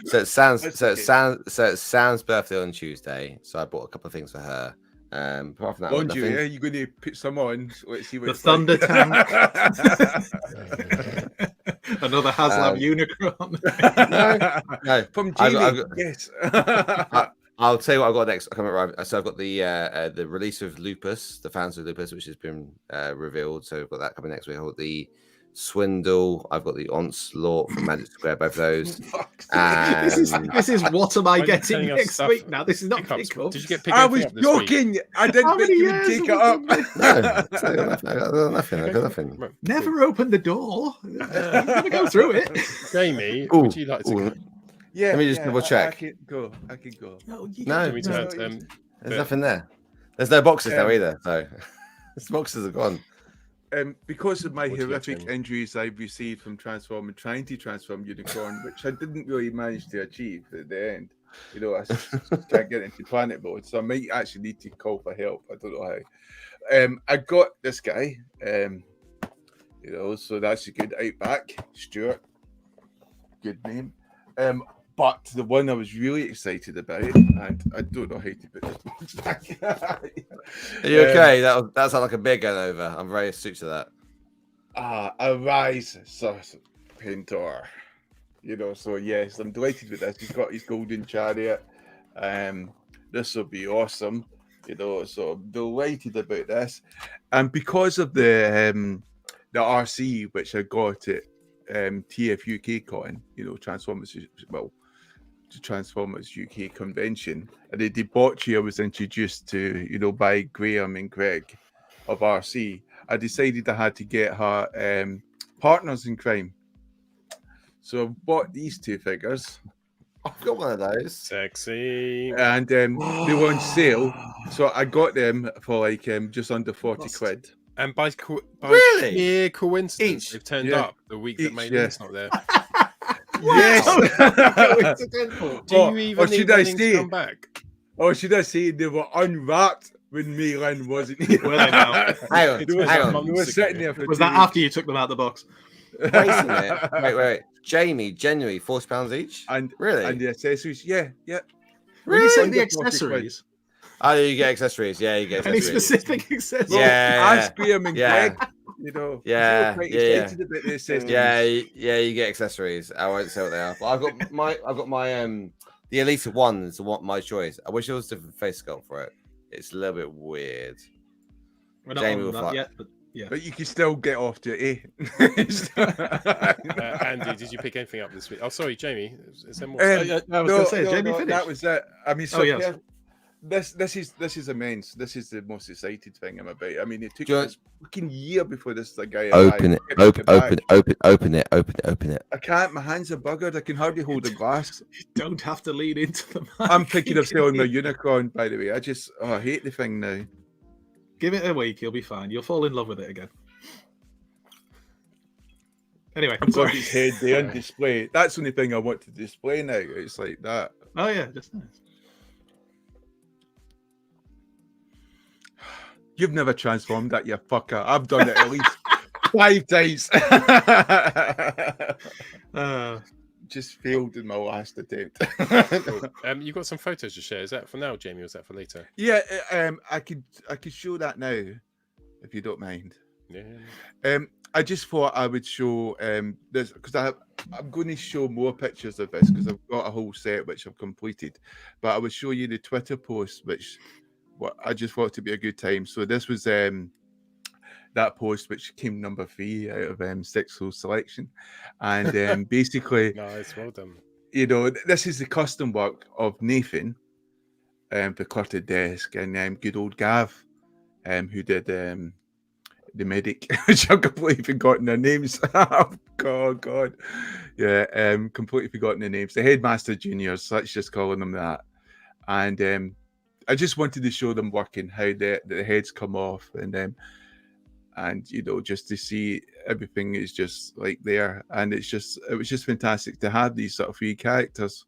So it's Sam's. That's So okay. it's Sam's birthday on Tuesday. So I bought a couple of things for her. Apart from that, On you, nothing. yeah? You're going to put some on. So let's see what The it's like. Thunder Tank. Another HasLab Unicron. No, From I've Jamie, got- yes. I'll tell you what I've got next. I can't remember. So I've got the release of Lupus, the fans of Lupus, which has been revealed. So I've got that coming next week. I've got the Swindle. I've got the Onslaught from Magic Square. Both of those. This is what am I Why are you getting telling us next stuff? week now? This is not Pickups. pickups. Did you get picked I up was this week? joking. I didn't How think many you would years take it have up. we been- No, I got nothing. I got nothing. Right, Never opened the door. I'm gonna go through it. Jamie, Ooh, would you like to ooh, Yeah, Let me just double check. I can go. I can go. No, you No, don't. we no, turn, no, There's nothing there. There's no boxes now Um, either. So the boxes are gone. Because of my What do you horrific think? injuries I've received from trying to transform Unicorn, which I didn't really manage to achieve at the end. You know, I just can't get into planet mode, so I might actually need to call for help. I don't know how. I got this guy, so that's a good outback, Stuart. Good name. But the one I was really excited about, and I don't know how to put this box back. Are you okay? That sounds like a beer going over. I'm very astute to that. Arise, Serpentor. So yes, I'm delighted with this. He's got his golden chariot. This will be awesome. So I'm delighted about this. And because of the RC, which I got at TFUKCon, Transformers, the Transformers UK convention, and the debauchery was introduced to, by Graham and Greg of RC. I decided I had to get her partners in crime. So I bought these two figures. I've got one of those. Sexy. And they were on sale. So I got them for like just under 40 quid. And by Really? sheer coincidence, Each? they've turned Yeah. up the week that Each, Mayday's not there. Yes. Do you even need should I Mayday's to say? come back? Or should I say they were unwrapped when Mayland wasn't here? Were they now? Hang on, They were, hang on. they were sitting there for Was 2 that after you took them out of the box? Wait a minute. Wait. Jamie, genuinely, £40 each? And Really? And the accessories, yeah. When you say Under the 40 quid. accessories, Oh, you get accessories. Yeah, you get any accessories. specific accessories? Yeah. Ask Graham and Yeah. Greg, Yeah, quite yeah. excited about the accessories. Yeah, you get accessories. I won't say what they are. But I've got my the Elisa one is my choice. I wish there was a different face sculpt for it. It's a little bit weird. We're not Jamie on will that fly. yet, but yeah. But you can still get off to it, Andy, did you pick anything up this week? Oh, sorry, Jamie. Is there more? I was going to say, Jamie finished. that was it. I mean, Oh, yes. this is immense. This is the most excited thing I'm about. I mean, it took Do you this fucking year before this guy Open it. arrived. Open it. I can't. My hands are buggered. I can hardly hold a glass. You don't have to lean into the mic. I'm thinking of selling my unicorn. By the way, I hate the thing now. Give it a week, you'll be fine. You'll fall in love with it again. Anyway, I've got sorry. his head there on display. That's the only thing I want to display now. It's like that. Oh yeah, just nice. You've never transformed that, you fucker. I've done it at least 5 times. Just failed in my last attempt. You've got some photos to share. Is that for now, Jamie, or is that for later? Yeah, I could show that now, if you don't mind. Yeah. I just thought I would show this because I'm going to show more pictures of this because I've got a whole set which I've completed. But I would show you the Twitter post which I just thought to be a good time. So this was that post which came number 3 out of 6 whole selection, and basically, Nice, well done. This is the custom work of Nathan, the cluttered desk, and good old Gav, who did the medic, which I've completely forgotten their names. Oh, God. Yeah, completely forgotten their names. The Headmaster Juniors, let's just call them that. And I just wanted to show them working, how the heads come off, and just to see everything is just like there. And it was just fantastic to have these sort of 3 characters.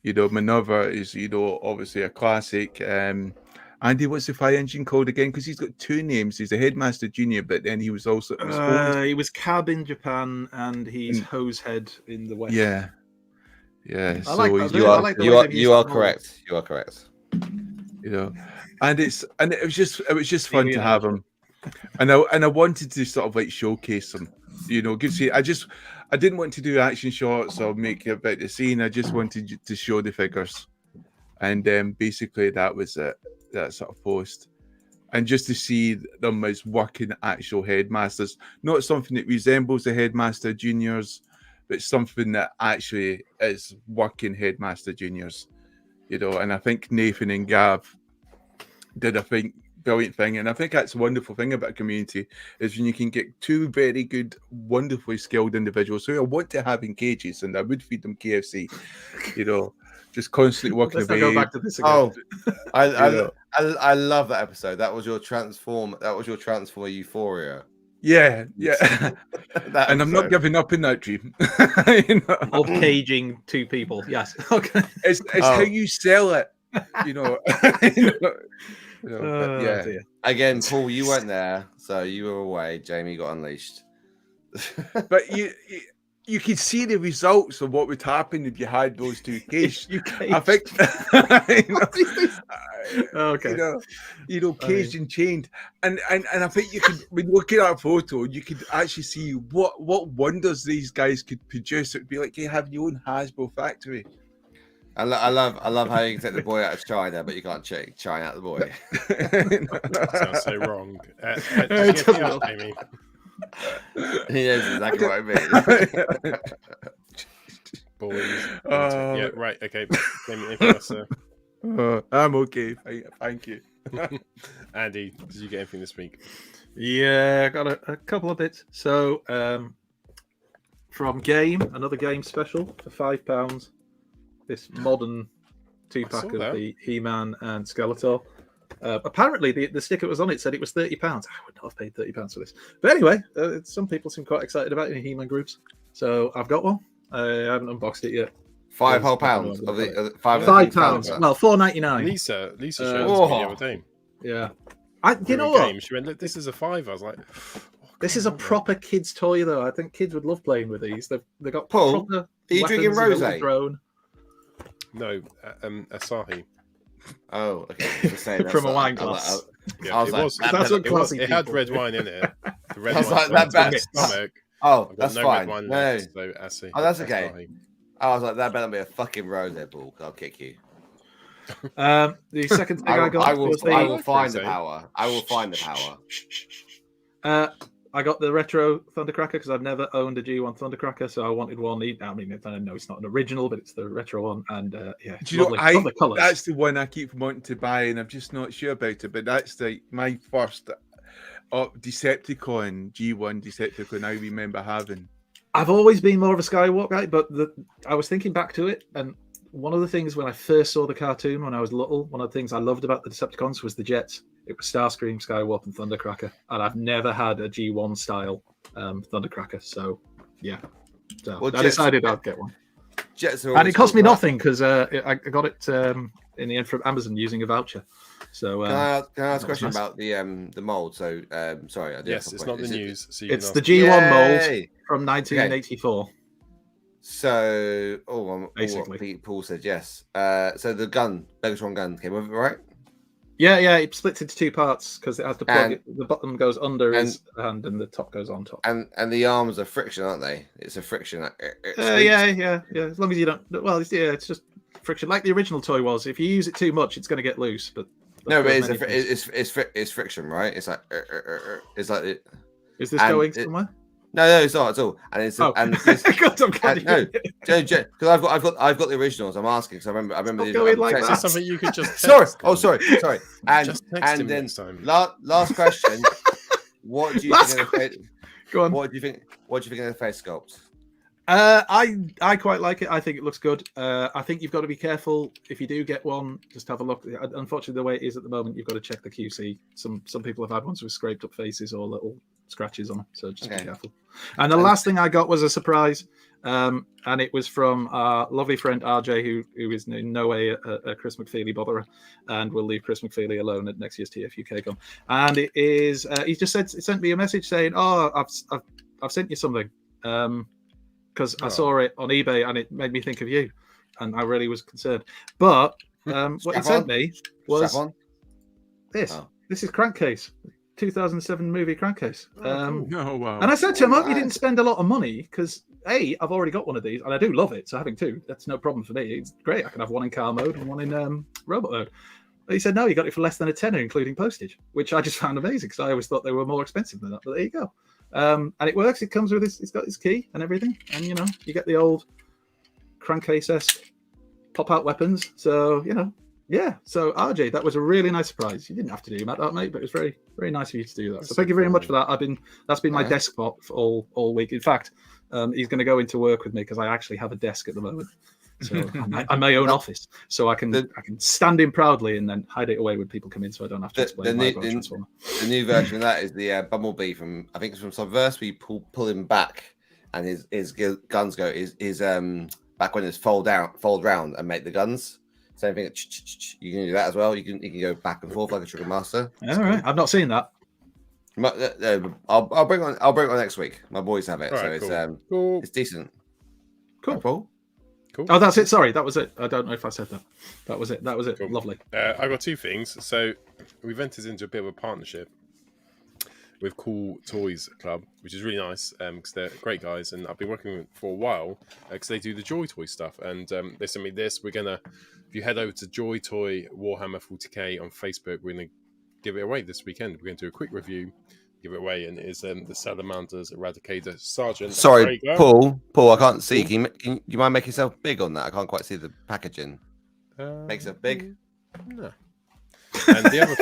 Minerva is, obviously a classic. Andy, what's the fire engine called again? Because he's got 2 names. He's a Headmaster Junior, but then he was also he was Cab in Japan, and he's Hosehead in the West. Yeah. I like that. You are correct. You are correct. And it was just fun to have him, and I wanted to sort of like showcase them. I didn't want to do action shots or make it about the scene. I just wanted to show the figures, and basically that was it. That sort of post, and just to see them as working actual headmasters, not something that resembles the Headmaster Juniors, but something that actually is working Headmaster Juniors, and I think Nathan and Gav did a brilliant thing, and I think that's a wonderful thing about a community is when you can get 2 very good, wonderfully skilled individuals who I want to have in cages, and I would feed them KFC, just constantly working Let's not go back to this again. Oh, I love that episode. That was your Transformer euphoria. Yeah. And I'm not giving up in that dream. Of caging 2 people. Yes. Okay. It's how you sell it. But yeah. Dear. Again, Paul, you weren't there, so you were away. Jamie got unleashed. But you could see the results of what would happen if you had those 2 caged. I think, Okay. Caged and chained, and I think you could, when you look at that photo, you could actually see what wonders these guys could produce. It'd be like you have your own Hasbro factory. I love how you can take the boy out of China, but you can't check China out of the boy. Sounds so wrong. Anything else, Jamie? He knows exactly what I mean. Boys. Oh. Yeah, right. Okay. Anything else, sir? I'm okay. Thank you. Andy, did you get anything this week? Yeah, I got a couple of bits. So, from Game, another Game special for £5. This modern I 2-pack saw of that. the He-Man and Skeletor. Apparently, the sticker that was on it said it was £30. I would not have paid £30 for this. But anyway, some people seem quite excited about it in He-Man groups. So I've got one. I haven't unboxed it yet. £5 whole pounds of the £5. Well, £4.99. Lisa showed us the other day. Yeah. We You know were in what? game. She went, "Look, this is a £5." I was like, This is a proper kid's toy, though. I think kids would love playing with these. They've got Paul, proper. are you drinking weapons, rosé? Drone. "No, Asahi." Oh, okay. Just saying, From a that's wine like- glass. Yeah, I was it like, was. that That's better- what classy It had people red do. wine in it. The red I was wine like, went that to my bet- stomach. Oh, I've got that's no fine. red wine No. left, so Asahi. Oh, that's okay. Asahi. I was like, that better be a fucking rosé, Paul. 'Cause I'll kick you. The second thing I got I will was find the. the power. I will find the power. I got the retro Thundercracker because I've never owned a G1 Thundercracker, so I wanted one. I mean, I know it's not an original, but it's the retro one, and yeah, Do you know, lovely colours. that's the one I keep wanting to buy, and I'm just not sure about it. But that's my first Decepticon, G1 Decepticon I remember having. I've always been more of a Skywalk guy, but I was thinking back to it, and one of the things when I first saw the cartoon when I was little, one of the things I loved about the Decepticons was the jets. It was Starscream, Skywarp, and Thundercracker, and I've never had a G1 style Thundercracker. So yeah, so I decided I'd get one. Jets are And it cost me cool, nothing because I got it in the end from Amazon using a voucher. So Can I ask a question nice. about the mold? So sorry, I do. Yes, it's not the news. So you it's can the ask- G1 mold Yay! from 1984. So, Basically. Paul said yes. So the gun, Megatron gun, came with it, right? Yeah, it splits into two parts because it has to plug. And- The bottom goes under and- his hand, and the top goes on top. And the arms are friction, aren't they? It's a friction. Yeah. As long as you don't. Well, it's just friction, like the original toy was. If you use it too much, it's going to get loose. But No, but many things. it's friction, right? It's like it's like it. Is this and going it- somewhere? No, it's not at all. And it's Oh. and this, God, I'm glad no, you- because I've got the originals. I'm asking because I remember. Stop going like Is that. this something you could just Sorry. text Oh, him? sorry. And Just text him and then next time. last question. What do you Last think of the face? Go on. What do you think of the face sculpt? I quite like it. I think it looks good. I think you've got to be careful if you do get one. Just have a look. Unfortunately, the way it is at the moment, you've got to check the QC. Some people have had ones with scraped up faces or little scratches on them, so just be careful. And the last thing I got was a surprise, and it was from our lovely friend RJ, who is in no way a Chris McFeely botherer, and will leave Chris McFeely alone at next year's TFUKCon. And it is he just sent me a message saying, "Oh, I've sent you something." Because I saw it on eBay and it made me think of you, and I really was concerned. But what he sent me was this. Oh. This is Crankcase, 2007 movie Crankcase. Oh, wow. And I said to him, "I hope you didn't spend a lot of money because I've already got one of these and I do love it. So having two, that's no problem for me. It's great. I can have one in car mode and one in robot mode." But he said, "No, you got it for less than a tenner, including postage," which I just found amazing because I always thought they were more expensive than that. But there you go. And it works. It comes with it's got his key and everything, and you get the old Crankcase-esque pop-out weapons. So yeah. So RJ, that was a really nice surprise. You didn't have to do that, mate, but it was very, very nice of you to do that. So thank you very much for that. That's been my desk spot for all week. In fact, he's going to go into work with me because I actually have a desk at the moment. So I'm my own office, so I can stand in proudly and then hide it away when people come in, so I don't have to explain my transformer. The new version of that is the Bumblebee from Subverse. We pull him back, and his guns go his back when it's fold round and make the guns. Same thing. You can do that as well. You can go back and forth like a Trigger Master. All right, I've not seen that. I'll bring it on next week. My boys have it, All so right, it's decent. Cool. Paul? Cool. Oh, that's it. Sorry, that was it. I don't know if I said that. That was it. Cool. Lovely. I got two things. So we've entered into a bit of a partnership with Cool Toys Club, which is really nice because they're great guys, and I've been working with them for a while because they do the Joy Toy stuff. And they sent me this. If you head over to Joy Toy Warhammer 40k on Facebook, we're gonna give it away this weekend. We're going to do a quick review, give give it away, and it is the Salamanders Eradicator Sergeant. Sorry, Paul, I can't see. Can you mind making yourself big on that? I can't quite see the packaging. Makes it big. No. And the other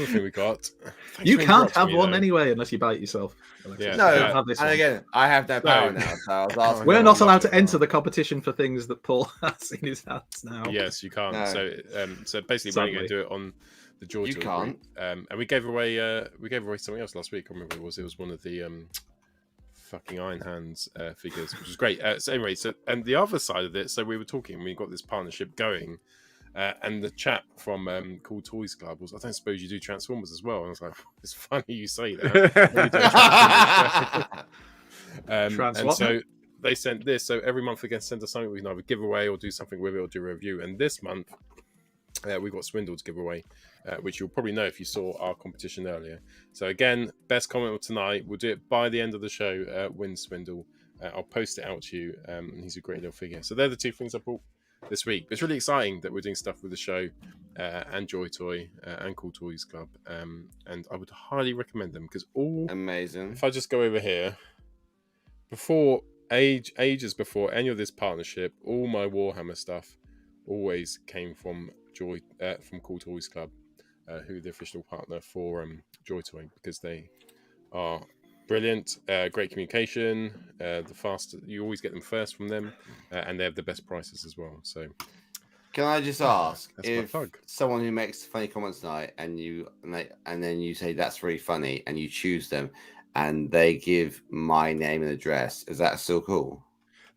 thing, we got. You can't have one anyway unless you buy it yourself. Yeah, no, have this and one. again, I have no power now. So I was asking We're not allowed to enter the competition for things that Paul has in his hands now. Yes, you can't. No. So basically, we're only going to do it on the Joy You Toy can't. group. And we gave away something else last week. I remember it was one of the fucking Iron Hands figures, which was great. So anyway, and the other side of it, so we were talking, we got this partnership going. And the chap from Cool Toys Club was, I don't suppose you do Transformers as well. And I was like, it's funny you say that. And so they sent this. So every month they can send us something we can either give away or do something with it or do a review. And this month we've got Swindle to give away, which you'll probably know if you saw our competition earlier. So again, best comment of tonight. We'll do it by the end of the show. Win Swindle. I'll post it out to you. He's a great little figure. So they're the two things I bought this week. It's really exciting that we're doing stuff with the show and Joy Toy and Cool Toys Club, and I would highly recommend them because amazing. If I just go over here, ages before any of this partnership, all my Warhammer stuff always came from Cool Toys Club, who are the official partner for Joy Toy, because they are brilliant, great communication. The faster you always get them first from them, and they have the best prices as well. So, can I just ask if plug. Someone who makes funny comments tonight, and then you say that's really funny, and you choose them, and they give my name and address, is that still cool?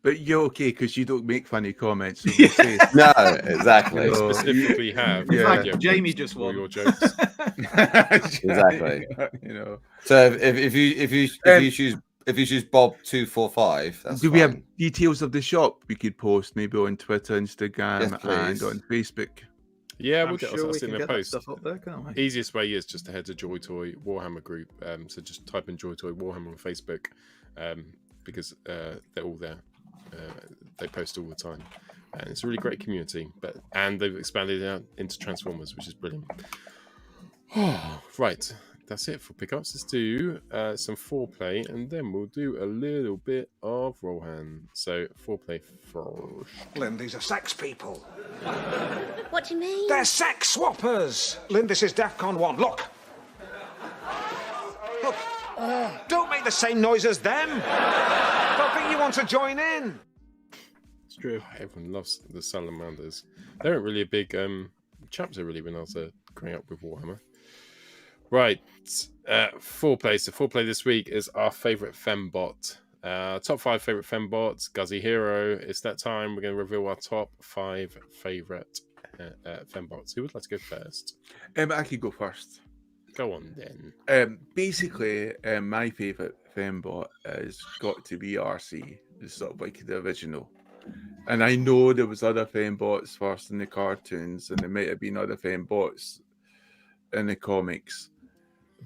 But you're okay because you don't make funny comments. So No, exactly. They specifically have. Yeah. Jamie just won your jokes. Exactly. You know. So if you choose Bob 245, that's do fine. we have details of the shop we could post maybe on Twitter, Instagram, Yes, and on Facebook? Yeah, I'm we'll get sure we in can the get post. that stuff up there, can't we? Easiest way is just to head to Joy Toy Warhammer group. So just type in Joy Toy Warhammer on Facebook, because they're all there. They post all the time, and it's a really great community. And they've expanded it out into Transformers, which is brilliant. Right, that's it for pickups. Let's do some foreplay, and then we'll do a little bit of Rohan. So foreplay first. Lynn, these are sex people. What do you mean? They're sex swappers. Lynn, this is TFUKCon 1. Look. Don't make the same noise as them. Don't think you want to join in. It's true. Everyone loves the Salamanders. They weren't really a big chapter really when I was growing up with Warhammer. Right, foreplay. So foreplay this week is our favourite Fembot. Top 5 favourite Fembots. Guzzy Hero. It's that time. We're going to reveal our top 5 favourite Fembots. Who would like to go first? I could go first. Go on then. Basically, my favourite Fembot has got to be RC. It's sort of like the original. And I know there was other Fembots first in the cartoons, and there might have been other Fembots in the comics.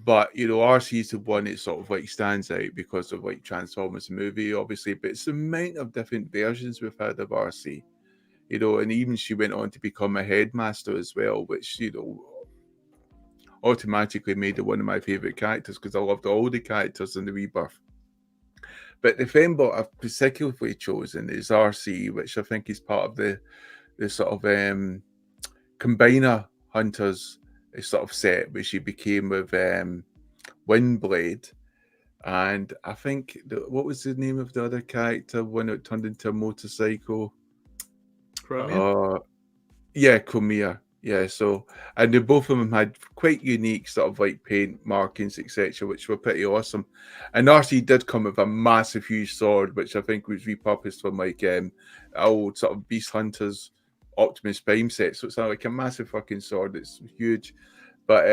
But, you know, RC is the one that sort of like stands out because of like Transformers movie, obviously. But it's the amount of different versions we've had of RC. You know, and even she went on to become a headmaster as well, which, you know, automatically made her one of my favourite characters because I loved all the characters in the Rebirth. But the Fembot I've particularly chosen is RC, which I think is part of the sort of Combiner Hunters sort of set, which she became with Windblade. And I think, what was the name of the other character when it turned into a motorcycle? Chromia? Chromia. Yeah, so, and both of them had quite unique sort of like paint markings, etc., which were pretty awesome. And RC did come with a massive, huge sword, which I think was repurposed from like old sort of Beast Hunters Optimus Prime set. So it's like a massive fucking sword. It's huge. But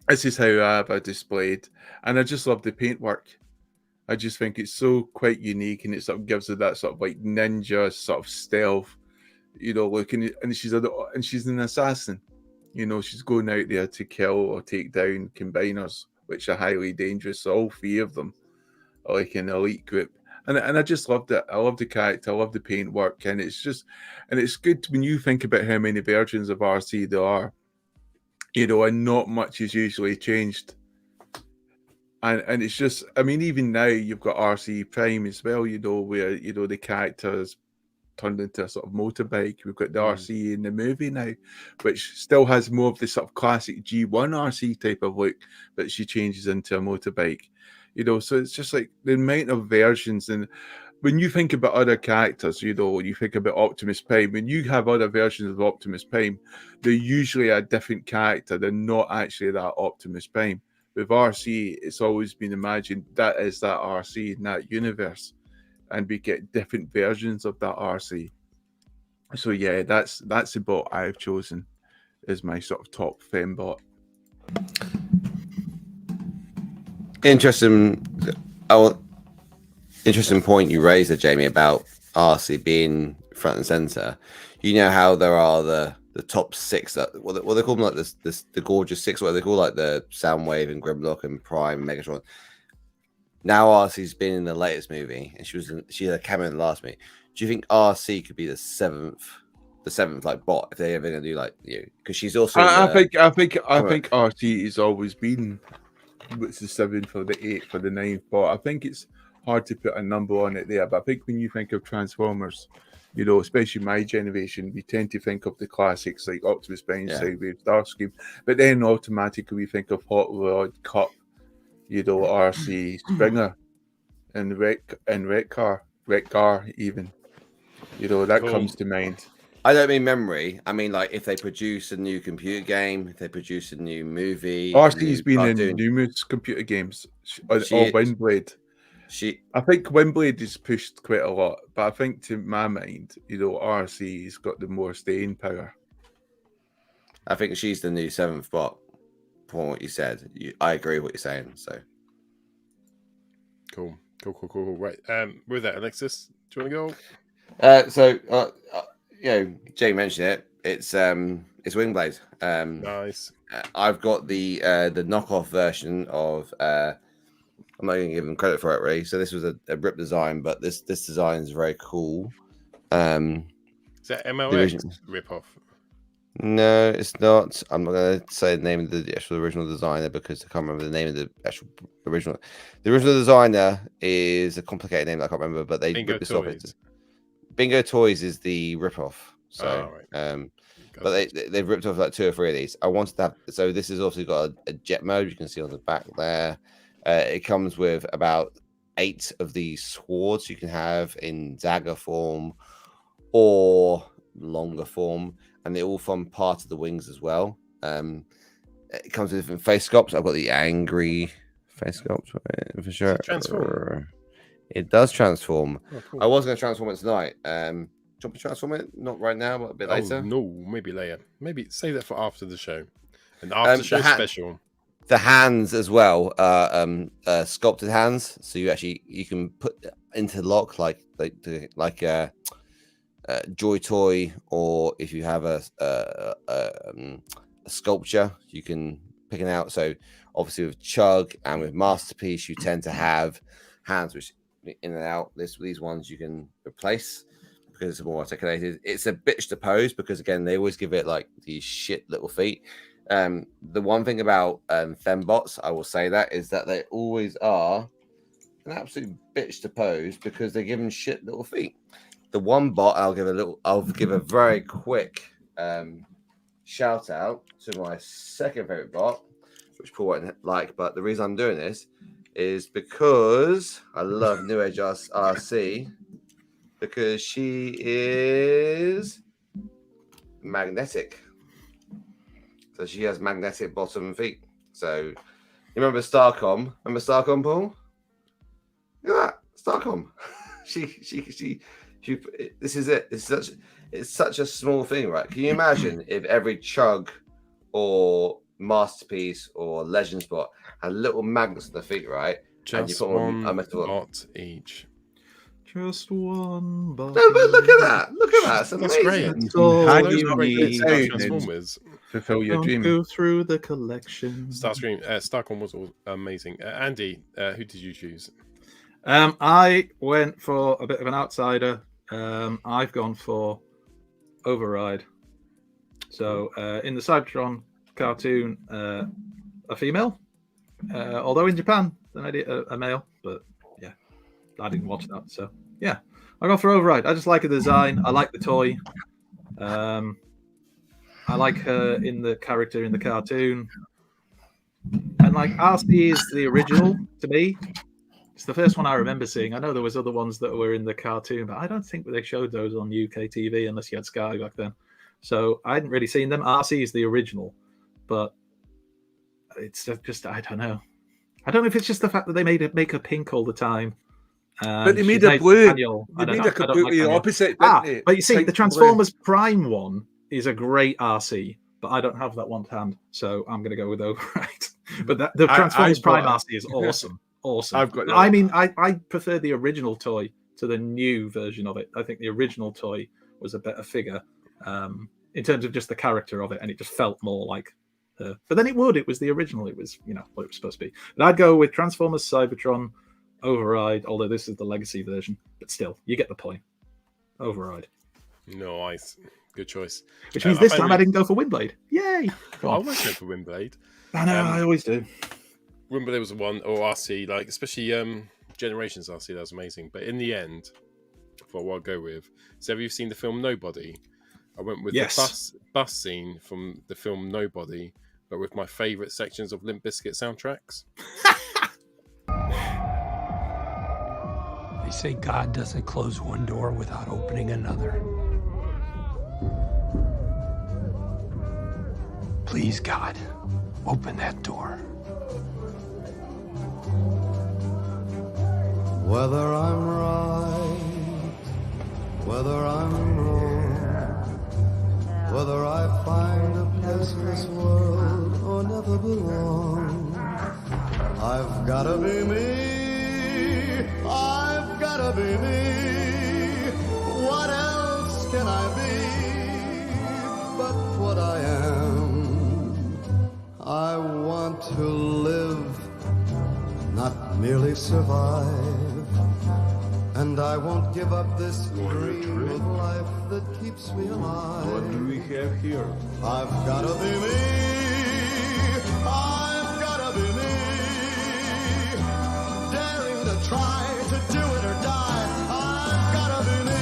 this is how I have it displayed. And I just love the paintwork. I just think it's so quite unique, and it sort of gives it that sort of like ninja sort of stealth. You know, looking, and she's an assassin. You know, she's going out there to kill or take down combiners, which are highly dangerous. So all 3 of them are like an elite group, and I just loved it. I love the character, I love the paintwork, and it's good when you think about how many versions of RC there are. and not much is usually changed. And it's just, I mean, even now you've got RC Prime as well, where the characters turned into a sort of motorbike. We've got the RC in the movie now, which still has more of the sort of classic G1 RC type of look, but she changes into a motorbike. So it's just like the amount of versions. And when you think about other characters, you think about Optimus Prime, when you have other versions of Optimus Prime, they're usually a different character. They're not actually that Optimus Prime. With RC, it's always been imagined that is that RC in that universe, and we get different versions of that RC. So yeah, that's the bot I've chosen as my sort of top Fembot. Interesting point you raised there, Jamie, about RC being front and center. You know how there are the top six, what they call them, like the gorgeous six, what they call, like the Soundwave and Grimlock and Prime, Megatron. Now RC's been in the latest movie, and she had a cameo in the last movie. Do you think RC could be the seventh like bot if they ever gonna do like because she's also I think RC has always been what's the 7th or the 8th or the 9th bot. I think it's hard to put a number on it there, but I think when you think of Transformers, especially my generation, we tend to think of the classics like Optimus Prime, Sidewave, Starscream, but then automatically we think of Hot Rod, Cup, RC, Springer, and Wreck-Gar even. That comes to mind. I don't mean memory. I mean, like, if they produce a new computer game, if they produce a new movie. RC's been in numerous computer games, or Windblade. I think Windblade is pushed quite a lot, but I think to my mind, RC's got the more staying power. I think she's the new 7th bot. From what you said, I agree with what you're saying. So cool. Right. With that, Alexis, do you want to go? Jay mentioned it. It's Wingblade. Nice. I've got the knockoff version of. I'm not going to give them credit for it, really. So this was a rip design, but this design is very cool. Is that MLX rip-off? No, it's not. I'm not going to say the name of the actual original designer because I can't remember the name of the actual original. The original designer is a complicated name that I can't remember, but they ripped this off. Bingo Toys is the rip-off. So, but they've ripped off like 2 or 3 of these. I wanted to have. So this has also got a jet mode. You can see on the back there. It comes with about 8 of these swords you can have in dagger form or longer form, and they all form part of the wings as well. It comes with different face sculpts. I've got the angry face sculpt for sure. It does transform. Oh, cool. I was going to transform it tonight. Do you want to transform it? Not right now, but a bit later. No, maybe later. Maybe save that for after the show. An after show special. The hands as well are sculpted hands, so you can put interlock like a Joy Toy, or if you have a sculpture, you can pick it out. So obviously with Chug and with Masterpiece, you tend to have hands which in and out. These ones you can replace because it's more articulated. It's a bitch to pose because again they always give it like these shit little feet. The one thing about Fembots, I will say that, is that they always are an absolute bitch to pose because they give them shit little feet. The one bot I'll give a very quick shout out to my second favorite bot, which Paul won't like, but the reason I'm doing this is because I love New Age RC because she is magnetic. So she has magnetic bottom feet. So you remember Starcom? Remember Starcom, Paul? Look at that, Starcom. She. This is it. It's such a small thing, right? Can you imagine if every Chug or Masterpiece or Legend Spot had little magnets on the feet, right? Just one bot each. Just one bot. No, but look at that. Look at that. It's amazing. That's great. Transformers. Fulfill your dream. Go through the collection. Starcom was amazing. Andy, who did you choose? I went for a bit of an outsider. I've gone for Override. So in the Cybertron cartoon a female, although in Japan they made it a male. But yeah, I didn't watch that. So yeah, I go for Override. I just like the design. I like the toy. I like her in the character in the cartoon. And like RC is the original to me. It's the first one I remember seeing. I know there was other ones that were in the cartoon, but I don't think they showed those on UK TV unless you had Sky back then. So I hadn't really seen them. RC is the original, but it's just I don't know. I don't know if it's just the fact that they make her pink all the time. But they made her blue. They made her completely opposite. But you see, the Transformers Prime one is a great RC, but I don't have that one to hand, so I'm going to go with Override. But the Transformers Prime RC is awesome. Awesome. I've got that. I mean, I prefer the original toy to the new version of it. I think the original toy was a better figure in terms of just the character of it, and it just felt more like her. But then it was the original. It was, what it was supposed to be. But I'd go with Transformers Cybertron, Override, although this is the legacy version. But still, you get the point. Override. Nice. Good choice. Which means this time I didn't go for Windblade. Yay! I always go for Windblade. I know, I always do. Windblade was the one, or RC, like especially Generations RC, that was amazing. But in the end, for what I'll go with, so have you seen the film Nobody? I went with the bus scene from the film Nobody, but with my favourite sections of Limp Bizkit soundtracks. They say God doesn't close one door without opening another. Please, God, open that door. Whether I'm right, whether I'm wrong, whether I find a place in this world or never belong, I've gotta be me, I've gotta be me. What else can I be but what I am? I want to live, not merely survive. And I won't give up this dream of life that keeps me alive. What do we have here? I've gotta be me. I've gotta be me. Daring to try to do it or die. I've gotta be me.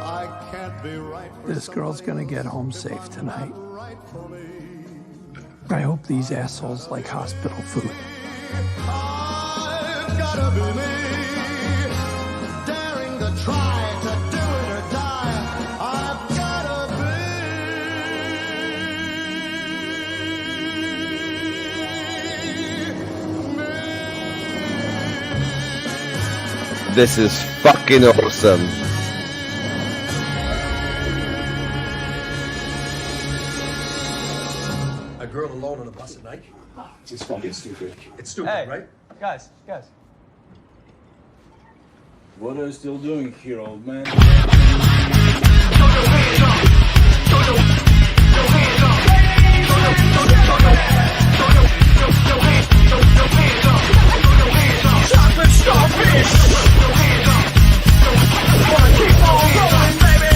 I can't be right for This girl's gonna get home safe tonight. I hope these assholes like hospital food. I've gotta be me, daring to try to do it or die. I've gotta be me. This is fucking awesome. A girl alone on a bus at night? It's fucking stupid. It's stupid, Hey, right? Guys. What are you still doing here, old man? Chocolate starfish! Wanna keep on going, baby!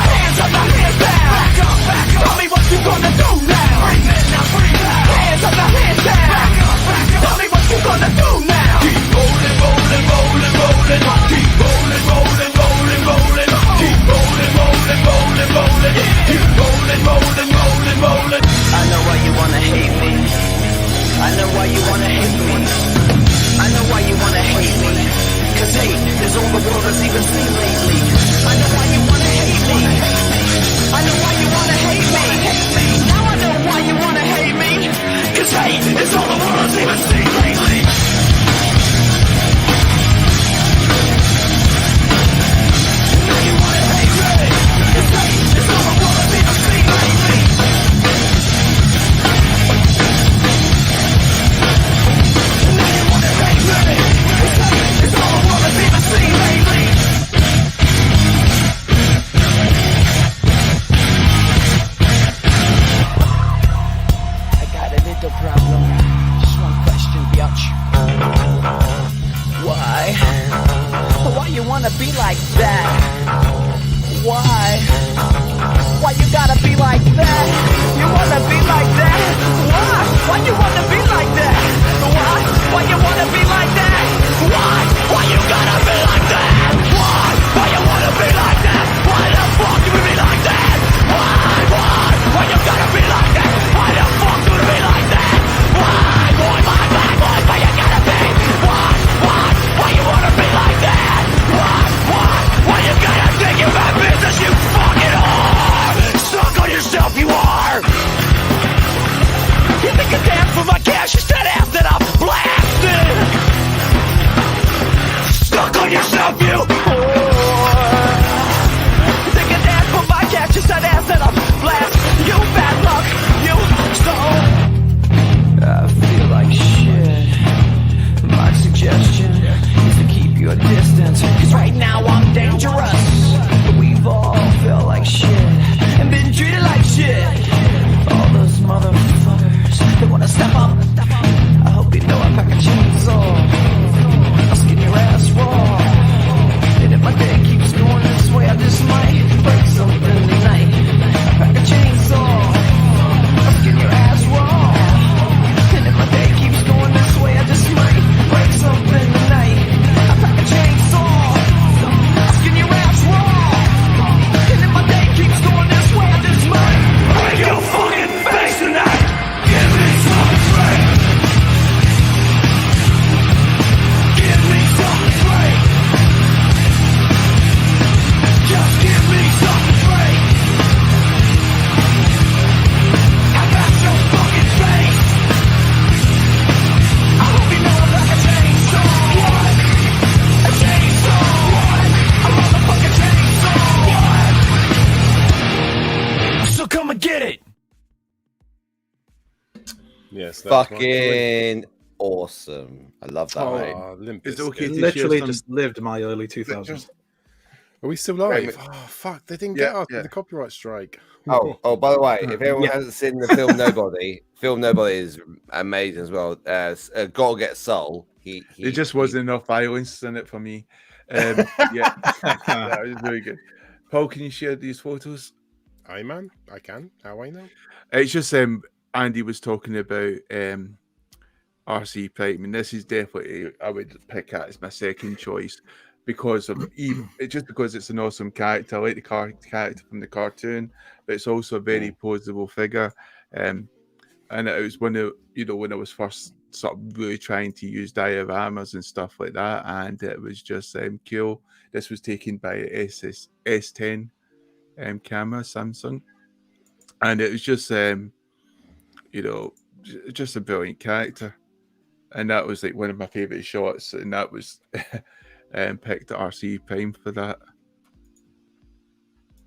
Hands up, now hands down! Back up! Tell me what you gonna do now! Breathe in, now breathe out! Hands up, now hands down! Back up! Tell me what you gonna do now! Keep rolling, rolling, rolling! Get it! Yes, that's Fucking awesome. I love that, mate. Limp It's Bizkit. okay to Literally share some just lived my early 2000s. Are we still live? Oh, fuck. They didn't get us with the copyright strike. Oh, by the way, if everyone hasn't seen the film Nobody, film Nobody is amazing as well. Gotta Get Soul. There just wasn't enough violence in it for me. Yeah, that was very good. Paul, can you share these photos? Aye, man. I can. How I know? It's just Andy was talking about RC Prime, and this is definitely I would pick at as my second choice because of just because it's an awesome character. I like the character from the cartoon, but it's also a very posable figure. And it was when I was first sort of really trying to use dioramas and stuff like that, and it was just cool. This was taken by S10 camera, Samsung, and it was just just a brilliant character, and that was like one of my favorite shots, and that was picked at RC Prime for that,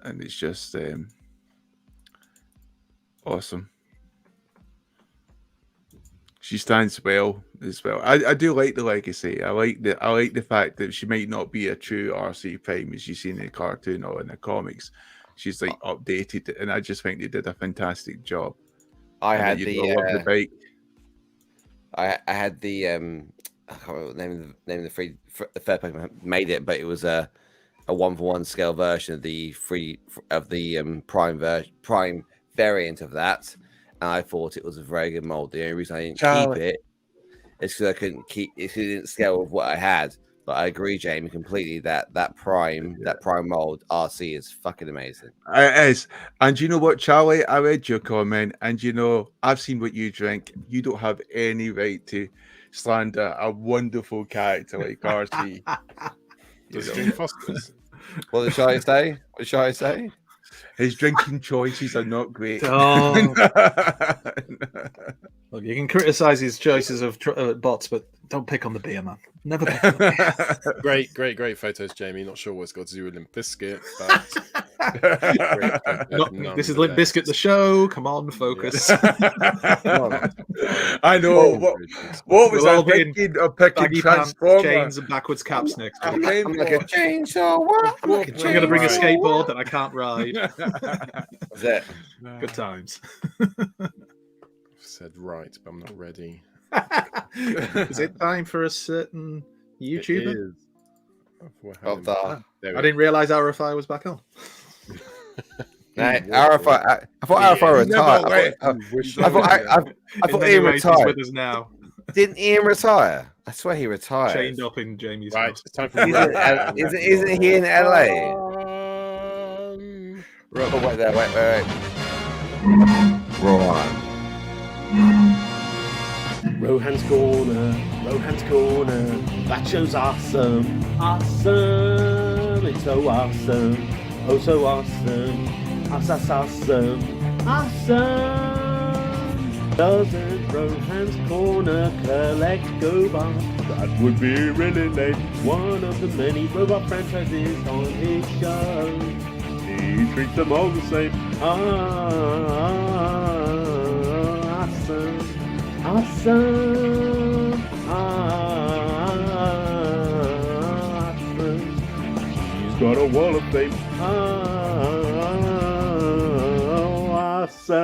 and it's just awesome. She stands well as well. I do like the legacy. I like the fact that she might not be a true RC Prime as you see in the cartoon or in the comics. She's like updated, and I just think they did a fantastic job. I had the bike. I had the I can't remember the name of the third Pokemon made it, but it was a 1-for-1 scale version of the prime variant of that. And I thought it was a very good mold. The only reason I didn't keep it is because I couldn't keep it didn't scale with what I had. But I agree, Jamie, completely that prime mold RC is fucking amazing. It is. And you know what, Charlie? I read your comment, and I've seen what you drink. You don't have any right to slander a wonderful character like RC. Does he drink Fosters? What did I say? What should I say? His drinking choices are not great. Oh. Look, you can criticize his choices of bots, but don't pick on the beer, man. Never pick on the beer. Great photos, Jamie. Not sure what it's got to do with Limp Bizkit, but this is Limp Bizkit, the show. Come on, focus. I know. What was I thinking of picking Transformer? Chains and backwards caps next week. I'm like a chainsaw. What? I'm going to bring a skateboard that I can't ride. That's it. Good times. Said right, but I'm not ready. Is it time for a certain YouTuber? I didn't realize RFI was back on. RFI. I thought RFI retired. I thought Ian retired. With us now. Didn't Ian retire? I swear he retired. Chained up in Jamie's house. It's time for isn't he in LA? Wait. Rohan. Rohans Corner, that show's awesome, it's so awesome, oh so awesome, awesome. Doesn't Rohans Corner collect GoBots? That would be really late. One of the many robot franchises on his show. He treats them all the same. Awesome. He's got a wall of fame. Awesome.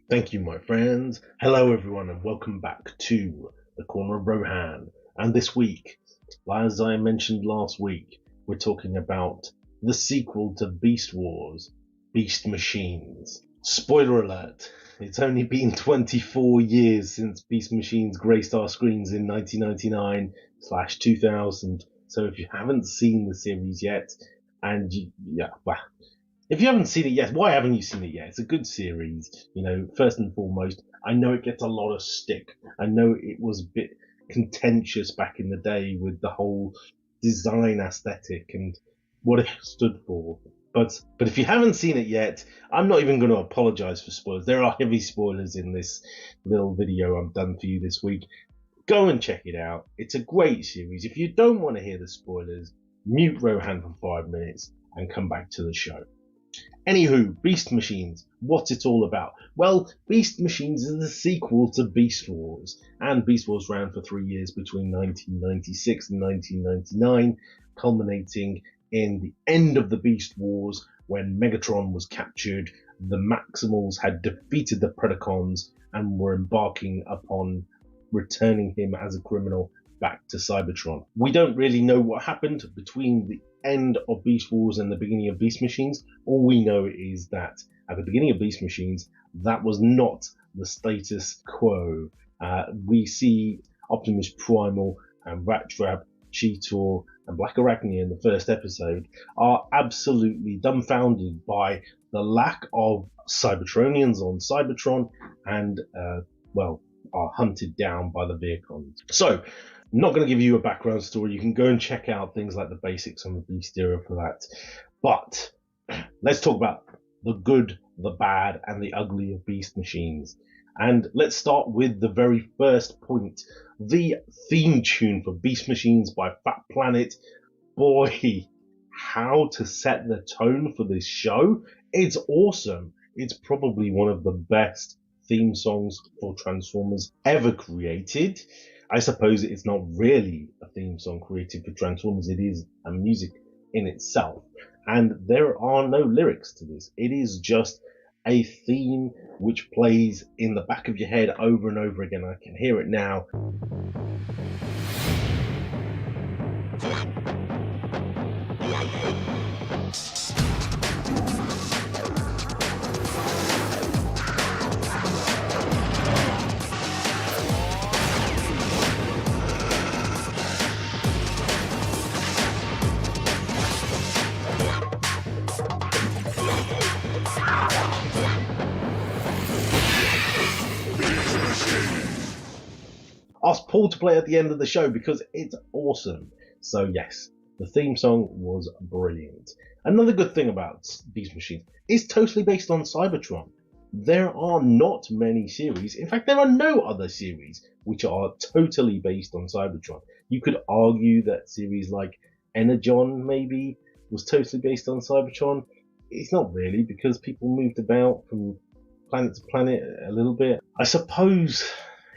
Thank you, my friends. Hello, everyone, and welcome back to the Corner of Rohan. And this week, as I mentioned last week, we're talking about the sequel to Beast Wars, Beast Machines. Spoiler alert, it's only been 24 years since Beast Machines graced our screens in 1999/2000. So if you haven't seen the series yet, if you haven't seen it yet, why haven't you seen it yet? It's a good series. First and foremost, I know it gets a lot of stick. I know it was a bit contentious back in the day with the whole design aesthetic and what it stood for. But if you haven't seen it yet, I'm not even going to apologize for spoilers. There are heavy spoilers in this little video I've done for you this week. Go and check it out. It's a great series. If you don't want to hear the spoilers, mute Rohan for 5 minutes, and come back to the show. Anywho, Beast Machines, what's it all about? Well, Beast Machines is the sequel to Beast Wars, and Beast Wars ran for 3 years between 1996 and 1999, culminating in the end of the Beast Wars when Megatron was captured, the Maximals had defeated the Predacons and were embarking upon returning him as a criminal back to Cybertron. We don't really know what happened between the end of Beast Wars and the beginning of Beast Machines. All we know is that at the beginning of Beast Machines, that was not the status quo. We see Optimus Primal and Rattrap, Cheetor, and Black Arachnia in the first episode are absolutely dumbfounded by the lack of Cybertronians on Cybertron and, are hunted down by the Vehicons. So, I'm not going to give you a background story. You can go and check out things like the basics on the Beast era for that. But let's talk about the good, the bad, and the ugly of Beast Machines. And let's start with the very first point. The theme tune for Beast Machines by Fat Planet. Boy, how to set the tone for this show. It's awesome. It's probably one of the best theme songs for Transformers ever created. I suppose it's not really a theme song created for Transformers. It is a music in itself. And there are no lyrics to this. It is just a theme which plays in the back of your head over and over again. I can hear it now. Ask Paul to play at the end of the show because it's awesome. So yes, the theme song was brilliant. Another good thing about Beast Machines is totally based on Cybertron. There are not many series, in fact there are no other series which are totally based on Cybertron. You could argue that series like Energon maybe was totally based on Cybertron. It's not really, because people moved about from planet to planet a little bit. I suppose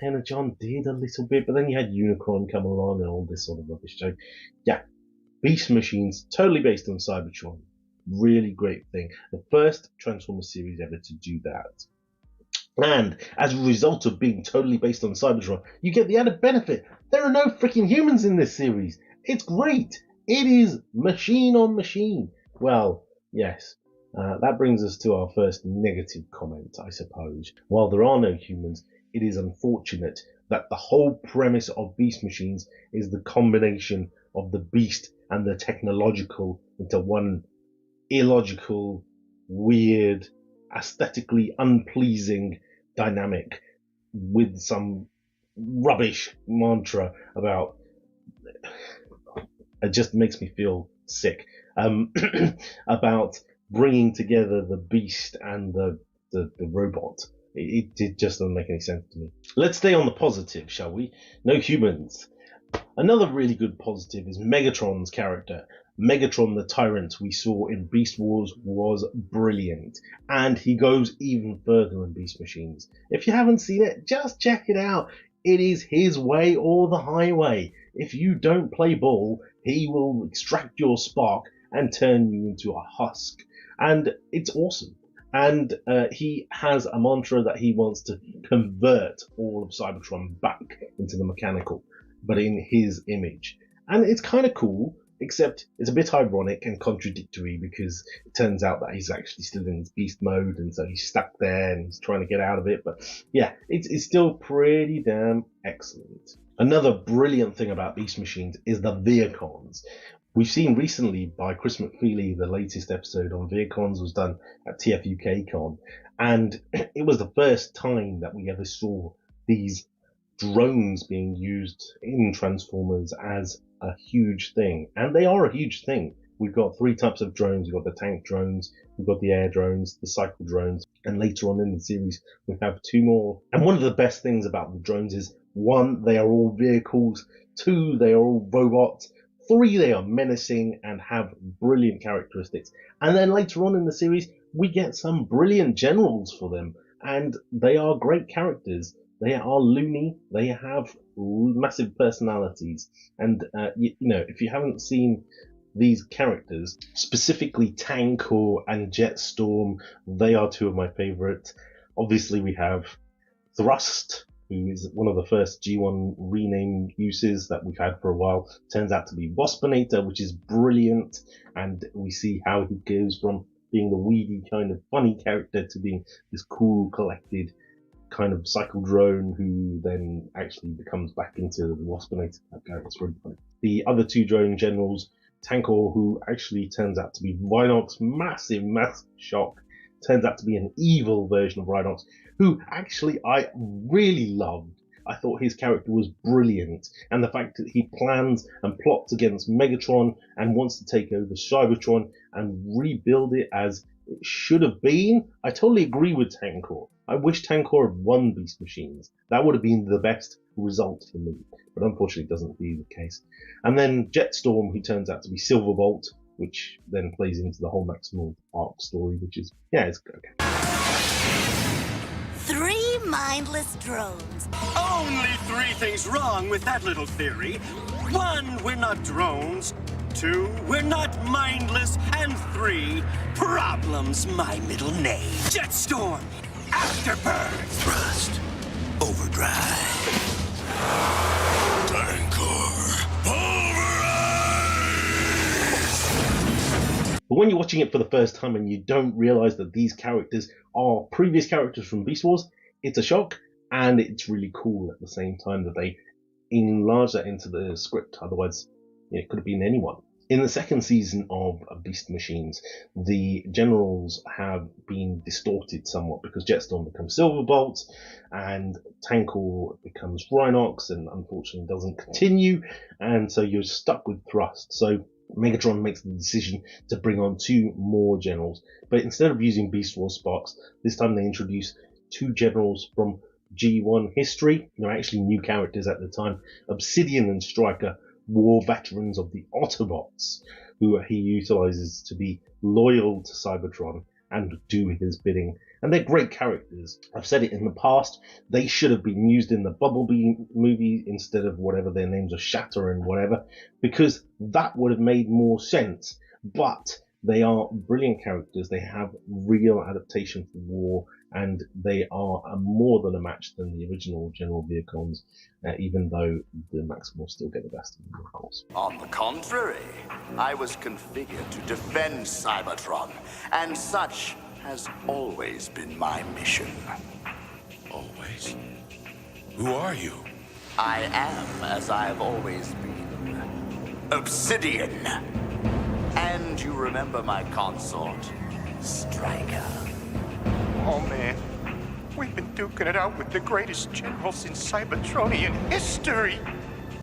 Energon did a little bit, but then you had Unicron come along and all this sort of rubbish. So, yeah, Beast Machines, totally based on Cybertron. Really great thing. The first Transformers series ever to do that. And as a result of being totally based on Cybertron, you get the added benefit. There are no freaking humans in this series. It's great. It is machine on machine. Well, yes. That brings us to our first negative comment, I suppose. While there are no humans, it is unfortunate that the whole premise of Beast Machines is the combination of the beast and the technological into one illogical, weird, aesthetically unpleasing dynamic with some rubbish mantra about... It just makes me feel sick. About bringing together the beast and the robot. It just doesn't make any sense to me. Let's stay on the positive, shall we? No humans. Another really good positive is Megatron's character. Megatron the Tyrant we saw in Beast Wars was brilliant. And he goes even further in Beast Machines. If you haven't seen it, just check it out. It is his way or the highway. If you don't play ball, he will extract your spark and turn you into a husk. And it's awesome. And he has a mantra that he wants to convert all of Cybertron back into the mechanical, but in his image. And it's kind of cool, except it's a bit ironic and contradictory because it turns out that he's actually still in his beast mode, and so he's stuck there and he's trying to get out of it. But yeah, it's still pretty damn excellent. Another brilliant thing about Beast Machines is the Vehicons. We've seen recently by Chris McFeely, the latest episode on Vehicons was done at TFUKCon, and it was the first time that we ever saw these drones being used in Transformers as a huge thing. And they are a huge thing. We've got 3 types of drones. We've got the tank drones, we've got the air drones, the cycle drones, and later on in the series we have 2 more. And one of the best things about the drones is, 1, they are all vehicles, 2, they are all robots, 3, they are menacing and have brilliant characteristics. And then later on in the series, we get some brilliant generals for them, and they are great characters. They are loony. They have massive personalities. And, if you haven't seen these characters, specifically Tankor and Jetstorm, they are two of my favourites. Obviously, we have Thrust, who is one of the first G1 rename uses that we've had for a while. Turns out to be Waspinator, which is brilliant. And we see how he goes from being the weedy kind of funny character to being this cool, collected kind of cycle drone who then actually becomes back into the Waspinator character. It's really funny. The other two drone generals, Tankor, who actually turns out to be Rhinox, massive shock, turns out to be an evil version of Rhinox, who actually I really loved. I thought his character was brilliant, and the fact that he plans and plots against Megatron and wants to take over Cybertron and rebuild it as it should have been. I totally agree with Tankor. I wish Tankor had won Beast Machines. That would have been the best result for me, but unfortunately it doesn't be the case. And then Jetstorm, who turns out to be Silverbolt, which then plays into the whole Maximal arc story, which is, it's okay. 3 mindless drones. Only 3 things wrong with that little theory. 1, we're not drones. 2, we're not mindless. And 3, problems my middle name. Jetstorm, Afterbird, Thrust, Overdrive, Tankor, Pulverize. But when you're watching it for the first time and you don't realize that these characters are previous characters from Beast Wars, it's a shock, and it's really cool at the same time that they enlarge that into the script. Otherwise, it could have been anyone. In the second season of Beast Machines, the generals have been distorted somewhat because Jetstorm becomes Silverbolt and Tankor becomes Rhinox and unfortunately doesn't continue, and so you're stuck with Thrust. So Megatron makes the decision to bring on 2 more generals, but instead of using Beast Wars Sparks, this time they introduce 2 generals from G1 history. They're actually new characters at the time. Obsidian and Striker, war veterans of the Autobots, who he utilizes to be loyal to Cybertron and do his bidding. And they're great characters. I've said it in the past, they should have been used in the Bumblebee movie instead of whatever their names are, Shatter and whatever, because that would have made more sense. But they are brilliant characters. They have real adaptation for war, and they are more than a match than the original General Veercons, even though the Maximals still get the best of them, of course. On the contrary, I was configured to defend Cybertron, and such has always been my mission. Always? Who are you? I am as I've always been. Obsidian. And you remember my consort, Striker. Oh man, we've been duking it out with the greatest generals in Cybertronian history.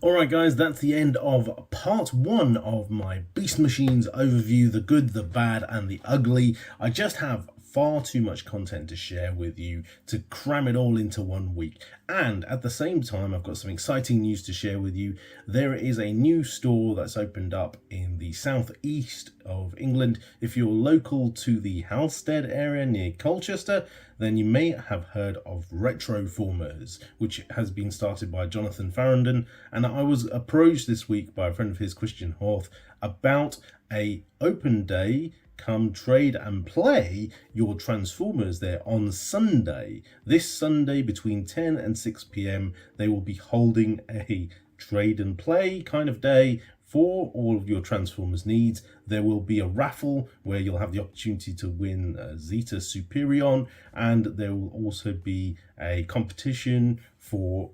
Alright guys, that's the end of part 1 of my Beast Machines overview, the good, the bad and the ugly. I just have far too much content to share with you to cram it all into 1 week. And at the same time, I've got some exciting news to share with you. There is a new store that's opened up in the southeast of England. If you're local to the Halstead area near Colchester, then you may have heard of Retroformers, which has been started by Jonathan Farrington. And I was approached this week by a friend of his, Christian Horth, about a open day. Come trade and play your Transformers there on Sunday. This Sunday between 10 and 6 p.m. they will be holding a trade and play kind of day for all of your Transformers needs. There will be a raffle where you'll have the opportunity to win Zeta Superion, and there will also be a competition for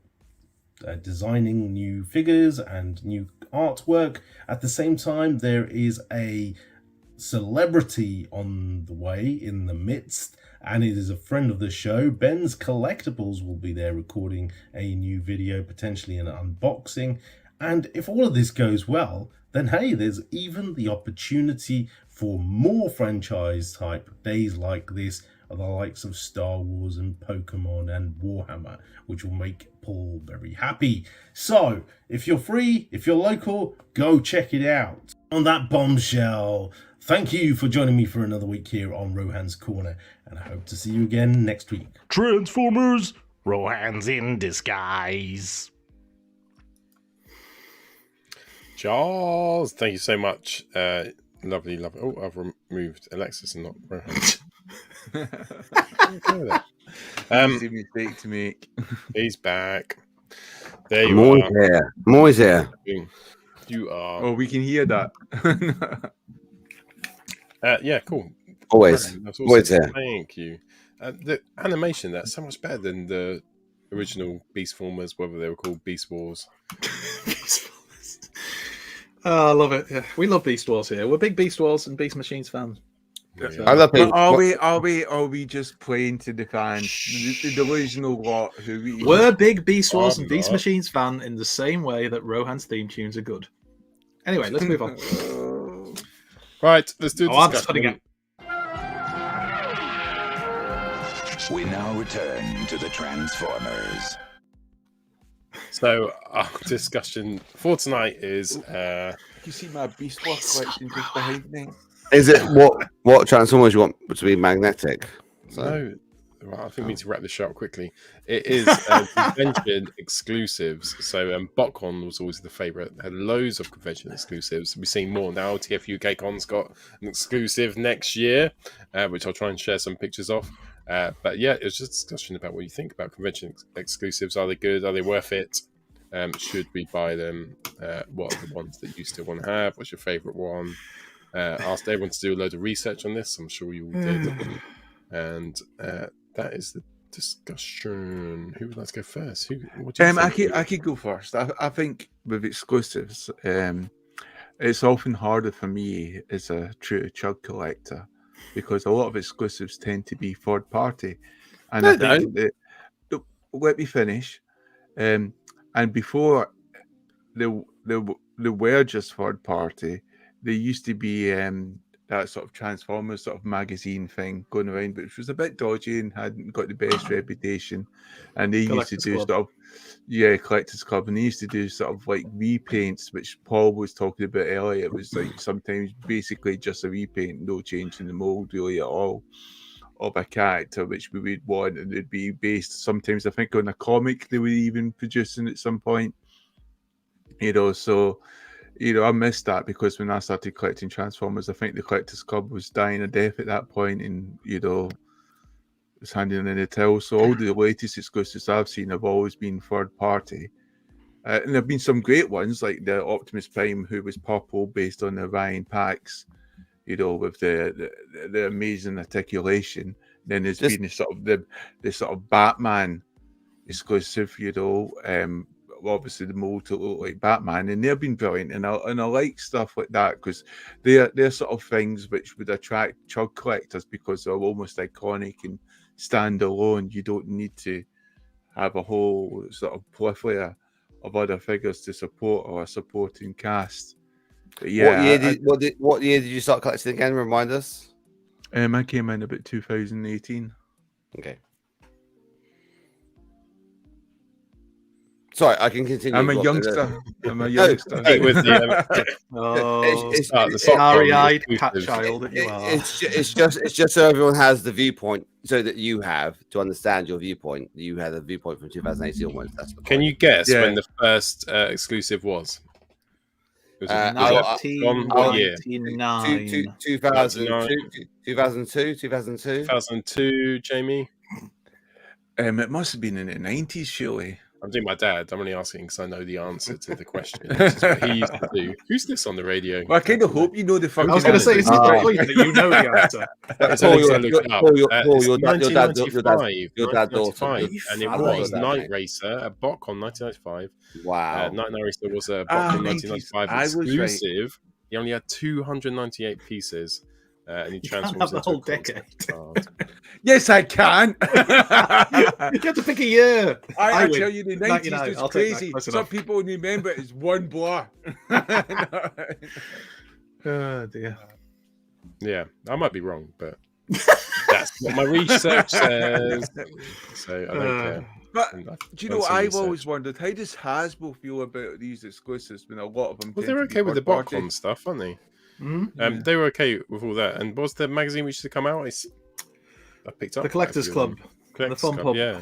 designing new figures and new artwork. At the same time, there is a celebrity on the way in the midst, and it is a friend of the show. Ben's Collectibles will be there recording a new video, potentially an unboxing. And if all of this goes well, then hey, there's even the opportunity for more franchise type days like this are the likes of Star Wars and Pokemon and Warhammer, which will make Paul very happy. So, if you're free, if you're local, go check it out. On that bombshell, thank you for joining me for another week here on Rohans Corner, and I hope to see you again next week. Transformers, Rohans in disguise. Charles, thank you so much. Lovely. Oh, I've removed Alexis and not Rohan. Easy mistake to make. He's back. There you I'm are. always here. I'm always here. You are. Oh, we can hear that. Yeah, cool. Always. That's awesome. Always here. Thank you. The animation, that's so much better than the original Beast Formers, whether they were called Beast Wars. Beast Wars. Oh, I love it. Yeah, we love Beast Wars here. We're big Beast Wars and Beast Machines fans. Yeah. So, I love But it. are we just playing to the fans? The delusional lot who we we're big Beast Wars I'm and Beast not. Machines fan in the same way that Rohan's theme tunes are good. Anyway, let's move on. Right, let's do the I'm discussion. studying it. We now return to the Transformers. So our discussion for tonight is You see my Beast Wars collection just behind me? Is it what Transformers you want to be magnetic? So, no. Right, I think we need to wrap this show up quickly. It is convention exclusives. So BotCon was always the favourite. Had loads of convention exclusives. We're seeing more now. TFUKCon's got an exclusive next year, which I'll try and share some pictures of. But yeah, it was just a discussion about what you think about convention exclusives. Are they good? Are they worth it? Should we buy them? What are the ones that you still want to have? What's your favourite one? Asked everyone to do a load of research on this. I'm sure you all did. And that is the discussion. Who would like to go first? What do you think? I could go first. I think with exclusives, it's often harder for me as a true chug collector because a lot of exclusives tend to be third party, and I think let me finish. And before they were just third party, there used to be that sort of Transformers sort of magazine thing going around, which was a bit dodgy and hadn't got the best reputation. And they used to do Collectors Club, and they used to do sort of like repaints, which Paul was talking about earlier. It was like sometimes basically just a repaint, no change in the mold really at all, of a character which we would want, and it'd be based sometimes I think on a comic they were even producing at some point. So I missed that because when I started collecting Transformers, I think the Collectors Club was dying a death at that point, and was handing in the till. So all the latest exclusives I've seen have always been third party, and there've been some great ones like the Optimus Prime, who was purple based on the Ryan Pax, with the amazing articulation. Then there's been the sort of Batman exclusive, obviously the mold to look like Batman, and they've been brilliant, and I like stuff like that because they're sort of things which would attract chug collectors because they're almost iconic and stand alone. You don't need to have a whole sort of plethora of other figures to support or a supporting cast. But yeah, what year did you start collecting again? Remind us. I came in about 2018. Okay. Sorry, I can continue. I'm a youngster. I'm a youngster. With the starry-eyed cat child that you are. It's just so everyone has the viewpoint, so that you have to understand your viewpoint. You had a viewpoint from 2018 onwards. That's the point. Can you guess when the first exclusive was? Was it 1999. 2002, 2002, Jamie? It must have been in the 90s, surely. I'm doing my dad. I'm only asking because I know the answer to the question. This is what he used to do. Who's this on the radio? Well, I kind of hope you know the fucking I was going to say, it's not point that you know the answer. Your dad daughter. And it was Night Racer, a BotCon 1995. Wow. Night Racer was a BotCon 1995 exclusive. He only had 298 pieces. And he transforms have the whole decade. Yes, I can. You have to pick a year. I tell you, the 90s was crazy. Some people remember it as one blur. Oh dear. Yeah, I might be wrong, but that's That's what my research says. So I don't care. But do you know what I've always wondered? How does Hasbro feel about these exclusives when a lot of them? Well, they're okay with the BotCon stuff, aren't they? Mm-hmm. They were okay with all that. And what's the magazine which used to come out? I picked up the Collectors Club. Collectors the Club, yeah.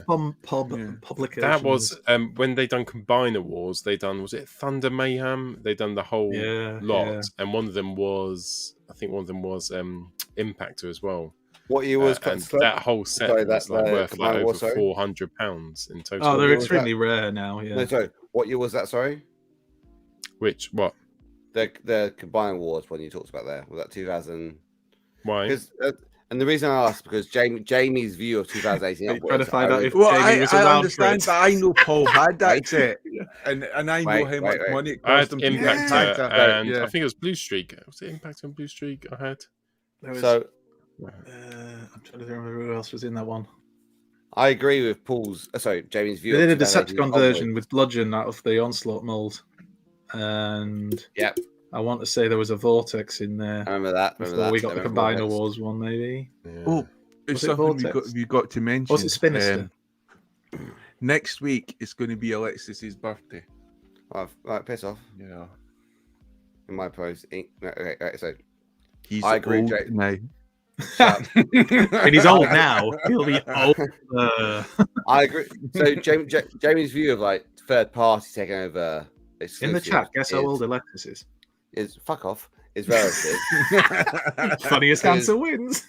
Publications. That was when they done Combiner Wars. They done, was it Thunder Mayhem? They done the whole lot, and one of them was Impactor as well. What year was and that whole set was worth like over £400 in total. Oh, they're extremely rare now. Yeah. No, sorry. What year was that? Sorry. What? The Combiner Wars when you talked about there, was that 2000? Why? Because and the reason I asked because Jamie's view of 2018. Trying to find out if Jamie was I around understand, but I know Paul had that set, and I know how much money it I had cost him. Impactor, and I think it was Blue Streak. Was it Impactor and Blue Streak? I had. I'm trying to remember who else was in that one. I agree with Jamie's view. They did a Decepticon version with Bludgeon out of the Onslaught mold, and I want to say there was a Vortex in there. I remember that. We got the Combiner Wars one, maybe. Yeah. Oh, it's something we got to mention. Was it Spinister? Next week it's going to be Alexis's birthday. Right, piss off. Yeah. In my post, okay, so I agree old now. And he's old now. He'll be old. I agree. So Jamie's view of like third party taking over in the chat. Guess how old Alexis is? Is fuck off. Is relative. Funniest answer wins.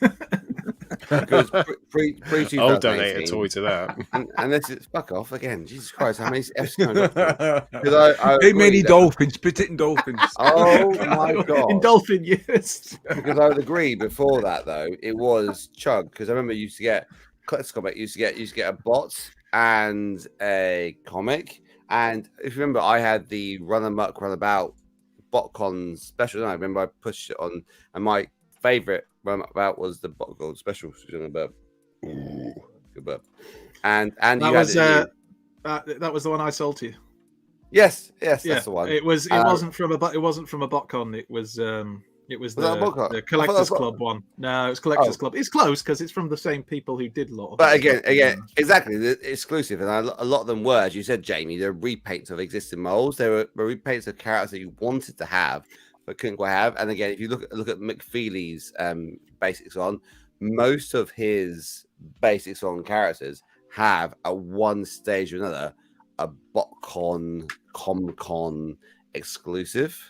Because pre I'll donate a toy to that. And this is fuck off again. Jesus Christ, how many F's can I got? How many dolphins? Put it in dolphins. Oh my god. In dolphin years. Because I would agree before that though, it was Chug. Because I remember you used to get Collector's Comic, you used to get a bot and a comic. And if you remember, I had the Run Amok, Run About BotCon special. And I remember I pushed it on, and my favorite Run About was the BotCon special. Good burp. And that you was had that was the one I sold to you. Yes, that's the one. It wasn't from a BotCon. It was the Collectors Club one. No, it was Collectors Club. It's close because it's from the same people who did a lot of But again, exactly, the exclusive. And a lot of them were, as you said, Jamie, they're repaints of existing molds. They were repaints of characters that you wanted to have, but couldn't quite have. And again, if you look at McFeely's basics on, most of his basics on characters have at one stage or another a BotCon, ComCon exclusive.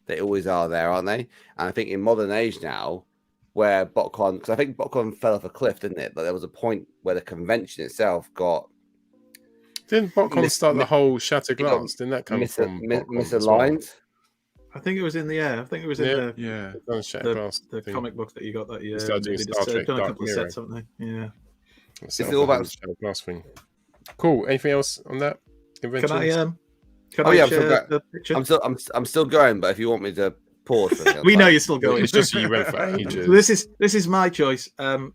They always are there, aren't they? And I think in modern age now, where BotCon, because I think BotCon fell off a cliff, didn't it? But there was a point where the convention itself got. Didn't BotCon start the whole Shattered Glass? Didn't that come from misaligned? I think it was in the air. I think it was in the comic book that you got that year. Started doing Star Trek done a Dark couple of Mirror. sets, haven't they? Yeah. It's all about Shattered Glass thing. Cool. Anything else on that? Can I? Oh yeah, I'm still going. But if you want me to pause, we know you're still going. It's just you went for ages. This is my choice. And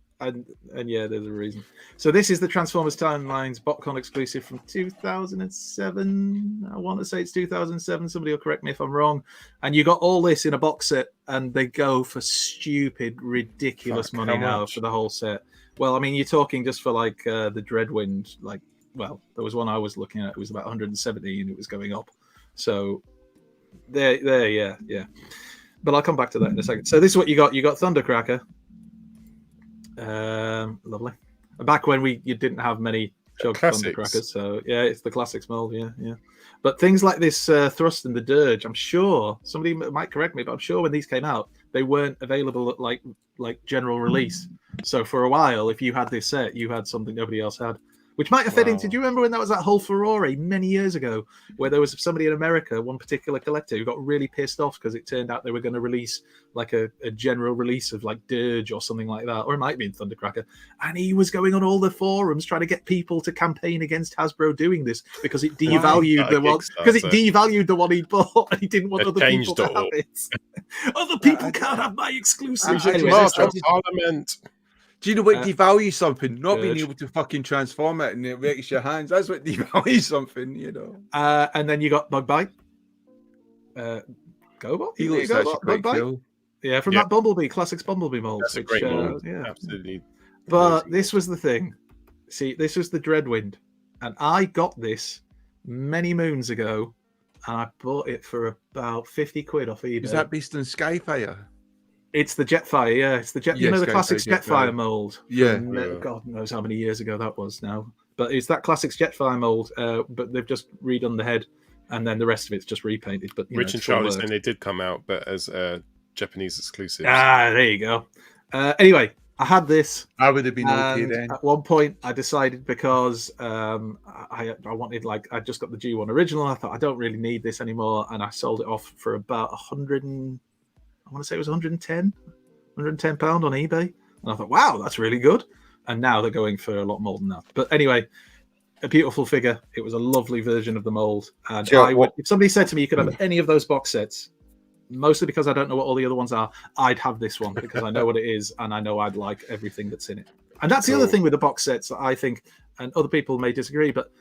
yeah, there's a reason. So this is the Transformers Timelines BotCon exclusive from 2007. I want to say it's 2007. Somebody will correct me if I'm wrong. And you got all this in a box set, and they go for stupid, ridiculous money now for the whole set. Well, I mean, you're talking just for like the Dreadwind. Like, well, there was one I was looking at. It was about 170, and it was going up. So there, yeah. But I'll come back to that in a second. So this is what you got. You got Thundercracker. Lovely. Back when you didn't have many Chug Thundercrackers, so yeah, it's the classics mold, yeah. But things like this Thrust and the Dirge, I'm sure somebody might correct me, but I'm sure when these came out, they weren't available at like general release. So for a while, if you had this set, you had something nobody else had. Which might have fed into. Do you remember when that was that whole furore many years ago, where there was somebody in America, one particular collector, who got really pissed off because it turned out they were going to release like a general release of like Dirge or something like that, or it might be in Thundercracker, and he was going on all the forums trying to get people to campaign against Hasbro doing this because it devalued the one he bought, and he didn't want other people to have it. Other people can't have my exclusive. Parliament. Do you know what devalues something? Not being able to fucking transform it and it breaks your hands. That's what devalues something, you know. And then you got Bug Bite. GoBot? He looks actually quite cool. Yeah, from that Bumblebee, Classics Bumblebee mold. That's a great mold. Yeah. Absolutely. But this was the thing. See, this was the Dreadwind, and I got this many moons ago, and I bought it for about 50 quid off eBay. Is that based on Skyfire? It's the Jetfire, yeah. It's the Jet. Yeah, You know, the Skyfire, classics Jetfire Jetfire. mold. Yeah. God knows how many years ago that was now. But it's that classics Jetfire mold. But they've just redone the head, and then the rest of it's just repainted. But Rich and Charlie saying they did come out, but as Japanese exclusives. Ah, there you go. Anyway, I had this. I would have been okay and then. At one point, I decided because I wanted, like, I just got the G1 original. I thought I don't really need this anymore, and I sold it off for about 100. I want to say it was 110 £110 on eBay, and I thought, wow, that's really good. And now they're going for a lot more than that. But anyway, a beautiful figure. It was a lovely version of the mold, and if somebody said to me you could have any of those box sets, mostly because I don't know what all the other ones are, I'd have this one because I know what it is and I know I'd like everything that's in it. And that's the other thing with the box sets that I think, and other people may disagree, but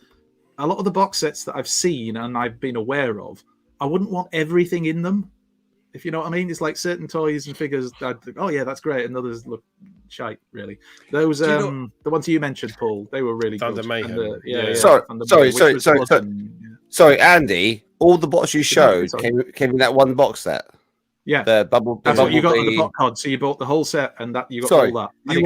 a lot of the box sets that I've seen and I've been aware of, I wouldn't want everything in them. If you know what I mean, it's like certain toys and figures that I'd think, oh yeah, that's great, and others look shite. Really, those the ones you mentioned, Paul, they were really Thunder good. Mayhem. Sorry, Andy. All the bots you showed came in that one box set. Yeah, the bubble. That's what you got on the BotCon. So you bought the whole set, and that you got all that. And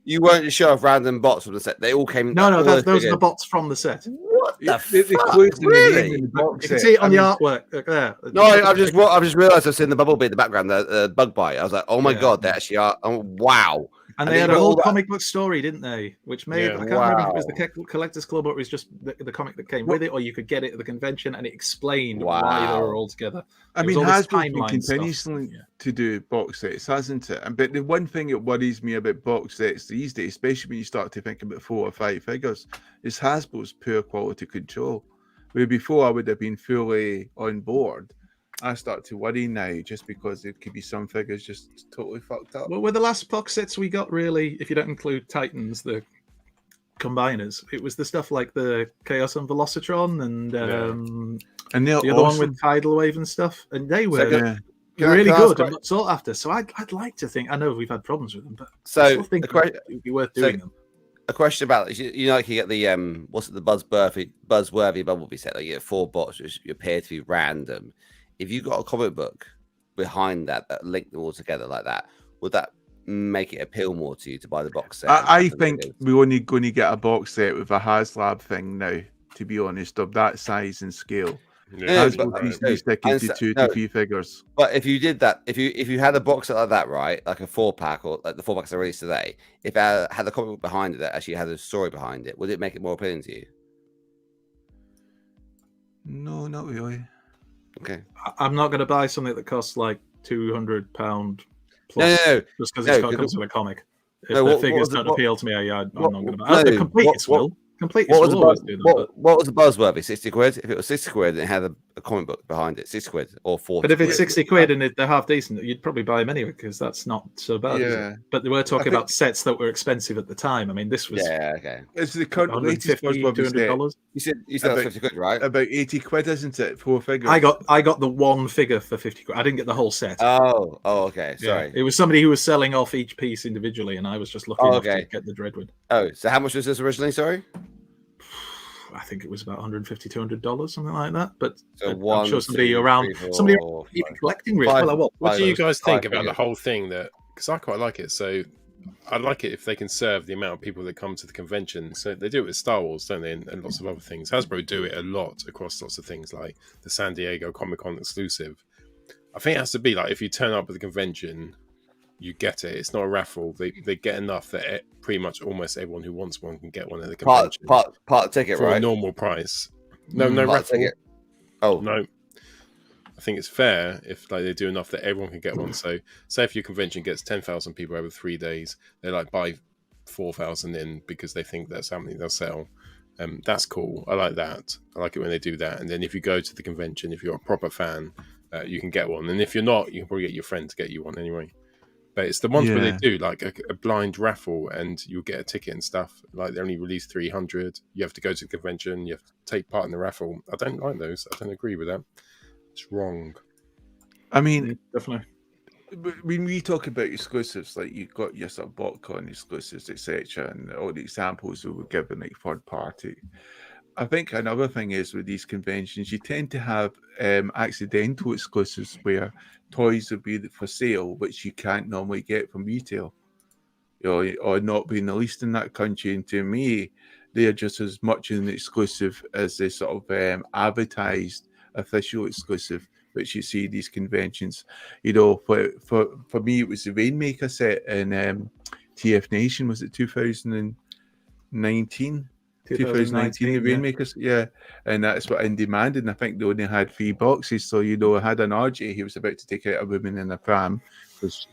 you weren't just show off random bots from the set. They all came. No, those are the bots from the set. What the fuck? Really? You can see it on the artwork. There. No, I've just realised I've seen the bubble bee in the background, the bug bite. I was like, oh my god, they actually are. Oh, wow. And they had a whole comic book story, didn't they? Which made, I can't remember if it was the Collectors Club or it was just the comic that came with it, or you could get it at the convention and it explained why they were all together. I mean, Hasbro's been continuing to do box sets, hasn't it? But the one thing that worries me about box sets these days, especially when you start to think about 4 or 5 figures, is Hasbro's poor quality control. Where before I would have been fully on board, I start to worry now just because there could be some figures just totally fucked up. Well, with the last box sets we got, really, if you don't include Titans, the combiners, it was the stuff like the Chaos and Velocitron and the other one with Tidal Wave and stuff, and they were really good and sought after. So I'd like to think, I know we've had problems with them, but I still think it would be worth doing them. A question about you get the the Buzzworthy Bumblebee set, like you get 4 bots which appear to be random. If you got a comic book behind that linked them all together like that, would that make it appeal more to you to buy the box set? I think we're only going to get a box set with a HasLab thing now, to be honest, of that size and scale. Hasbro sticking to 2 to 3 figures. But if you did that, if you had a box set like that, right, like a 4-pack or like the 4-packs I released today, if it had a comic book behind it that actually had a story behind it, would it make it more appealing to you? No, not really. Okay. I'm not going to buy something that costs like £200 plus no, just because it's comes with a comic. If the figures don't appeal to me, I'm not going to buy. The completes will. What was the Buzzworthy? 60 quid? If it was 60 quid and it had a comic book behind it, 60 quid or 40. But if it's 60 quid and they're half decent, you'd probably buy them anyway because that's not so bad. Is it? But they were talking about sets that were expensive at the time. I mean, this was okay. It's the current $200. You said about 50 quid, right? About 80 quid, isn't it? 4 figures. I got the one figure for 50 quid. I didn't get the whole set. Oh, okay. Sorry. It was somebody who was selling off each piece individually, and I was just looking to get the Dreadwind. Oh, so how much was this originally? Sorry. I think it was about $150, $200, something like that. But so I'm sure somebody around even collecting really. What do you guys think about the whole thing? Because I quite like it. So I like it if they can serve the amount of people that come to the convention. So they do it with Star Wars, don't they, and lots of other things. Hasbro do it a lot across lots of things, like the San Diego Comic-Con exclusive. I think it has to be like if you turn up at the convention, you get it. It's not a raffle. They get enough that pretty much almost everyone who wants one can get one at the convention. Part ticket, for right? a normal price. No raffle. Ticket. Oh no. I think it's fair if like they do enough that everyone can get one. So say if your convention gets 10,000 people over 3 days, they like buy 4,000 in because they think that's how many they'll sell. That's cool. I like that. I like it when they do that. And then if you go to the convention, if you're a proper fan, you can get one. And if you're not, you can probably get your friend to get you one anyway. But it's the ones where they do like a blind raffle and you'll get a ticket and stuff. Like they only release 300. You have to go to the convention. You have to take part in the raffle. I don't like those. I don't agree with that. It's wrong. I mean, definitely. when we talk about exclusives, like you've got your sort of BotCon exclusives, etc., and all the examples we were given, like third party. I think another thing is with these conventions, you tend to have accidental exclusives where toys will be for sale, which you can't normally get from retail, or not being released in that country. And to me, they are just as much an exclusive as the sort of advertised official exclusive, which you see these conventions. For me, it was the Rainmaker set in TF Nation. Was it 2019? 2019, the Rainmakers, yeah, and that's what in demand. And I think they only had 3 boxes. So I had an RJ. He was about to take out a woman in a pram because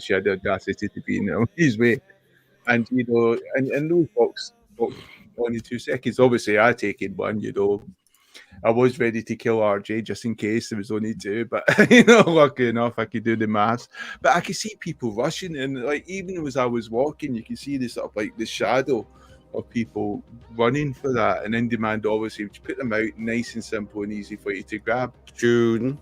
she had the audacity to be in his way, and and those boxes only 2 seconds. Obviously, I taken one. I was ready to kill RJ just in case there was only 2, but lucky enough I could do the maths. But I could see people rushing, and like even as I was walking, you could see the sort of like the shadow of people running for that. And in demand, obviously, which put them out nice and simple and easy for you to grab. June.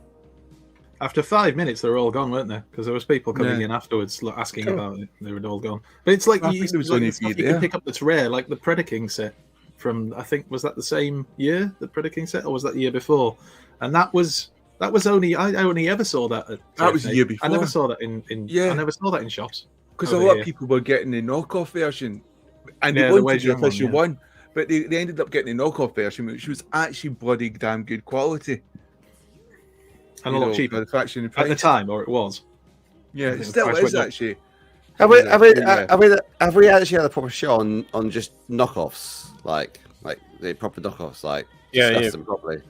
After 5 minutes, they were all gone, weren't they? Because there was people coming in afterwards asking about it. They were all gone. But it's like you can pick up that's rare, like the Predaking set from, I think, was that the same year, the Predaking set, or was that the year before? And that was only, I only ever saw that at that was the year before. I never saw that in I never saw that in shops. Because a lot of people were getting the knockoff version. And they wanted the official one, but they ended up getting the knockoff version, which was actually bloody damn good quality. And a lot cheaper at the time, or it was. Yeah, it still is actually. Have we actually had a proper show on just knockoffs, like the proper knockoffs, like discuss them properly?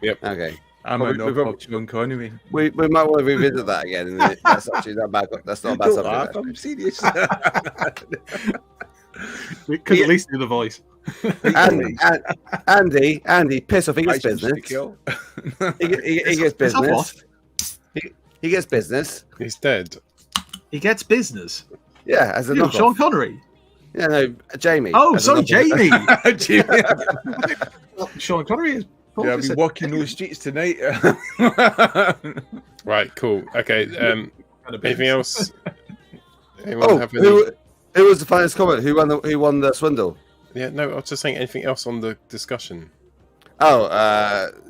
Yep. Okay. I'm a knockoff Sean Connery. We might want to revisit that again. That's actually not bad. That's not a bad subject. I'm serious. We could at least do the voice. Andy, piss off. He gets business. He gets business. He gets business. He's dead. He gets business. Yeah, as a knockoff. Sean Connery. Yeah, no, Jamie. Oh, sorry, Jamie. Sean Connery is. Yeah, I'll be walking those streets tonight. Right, cool. Okay. Anything else? Who was the finest comment? Who won the swindle? Yeah, no, I was just saying anything else on the discussion. Oh,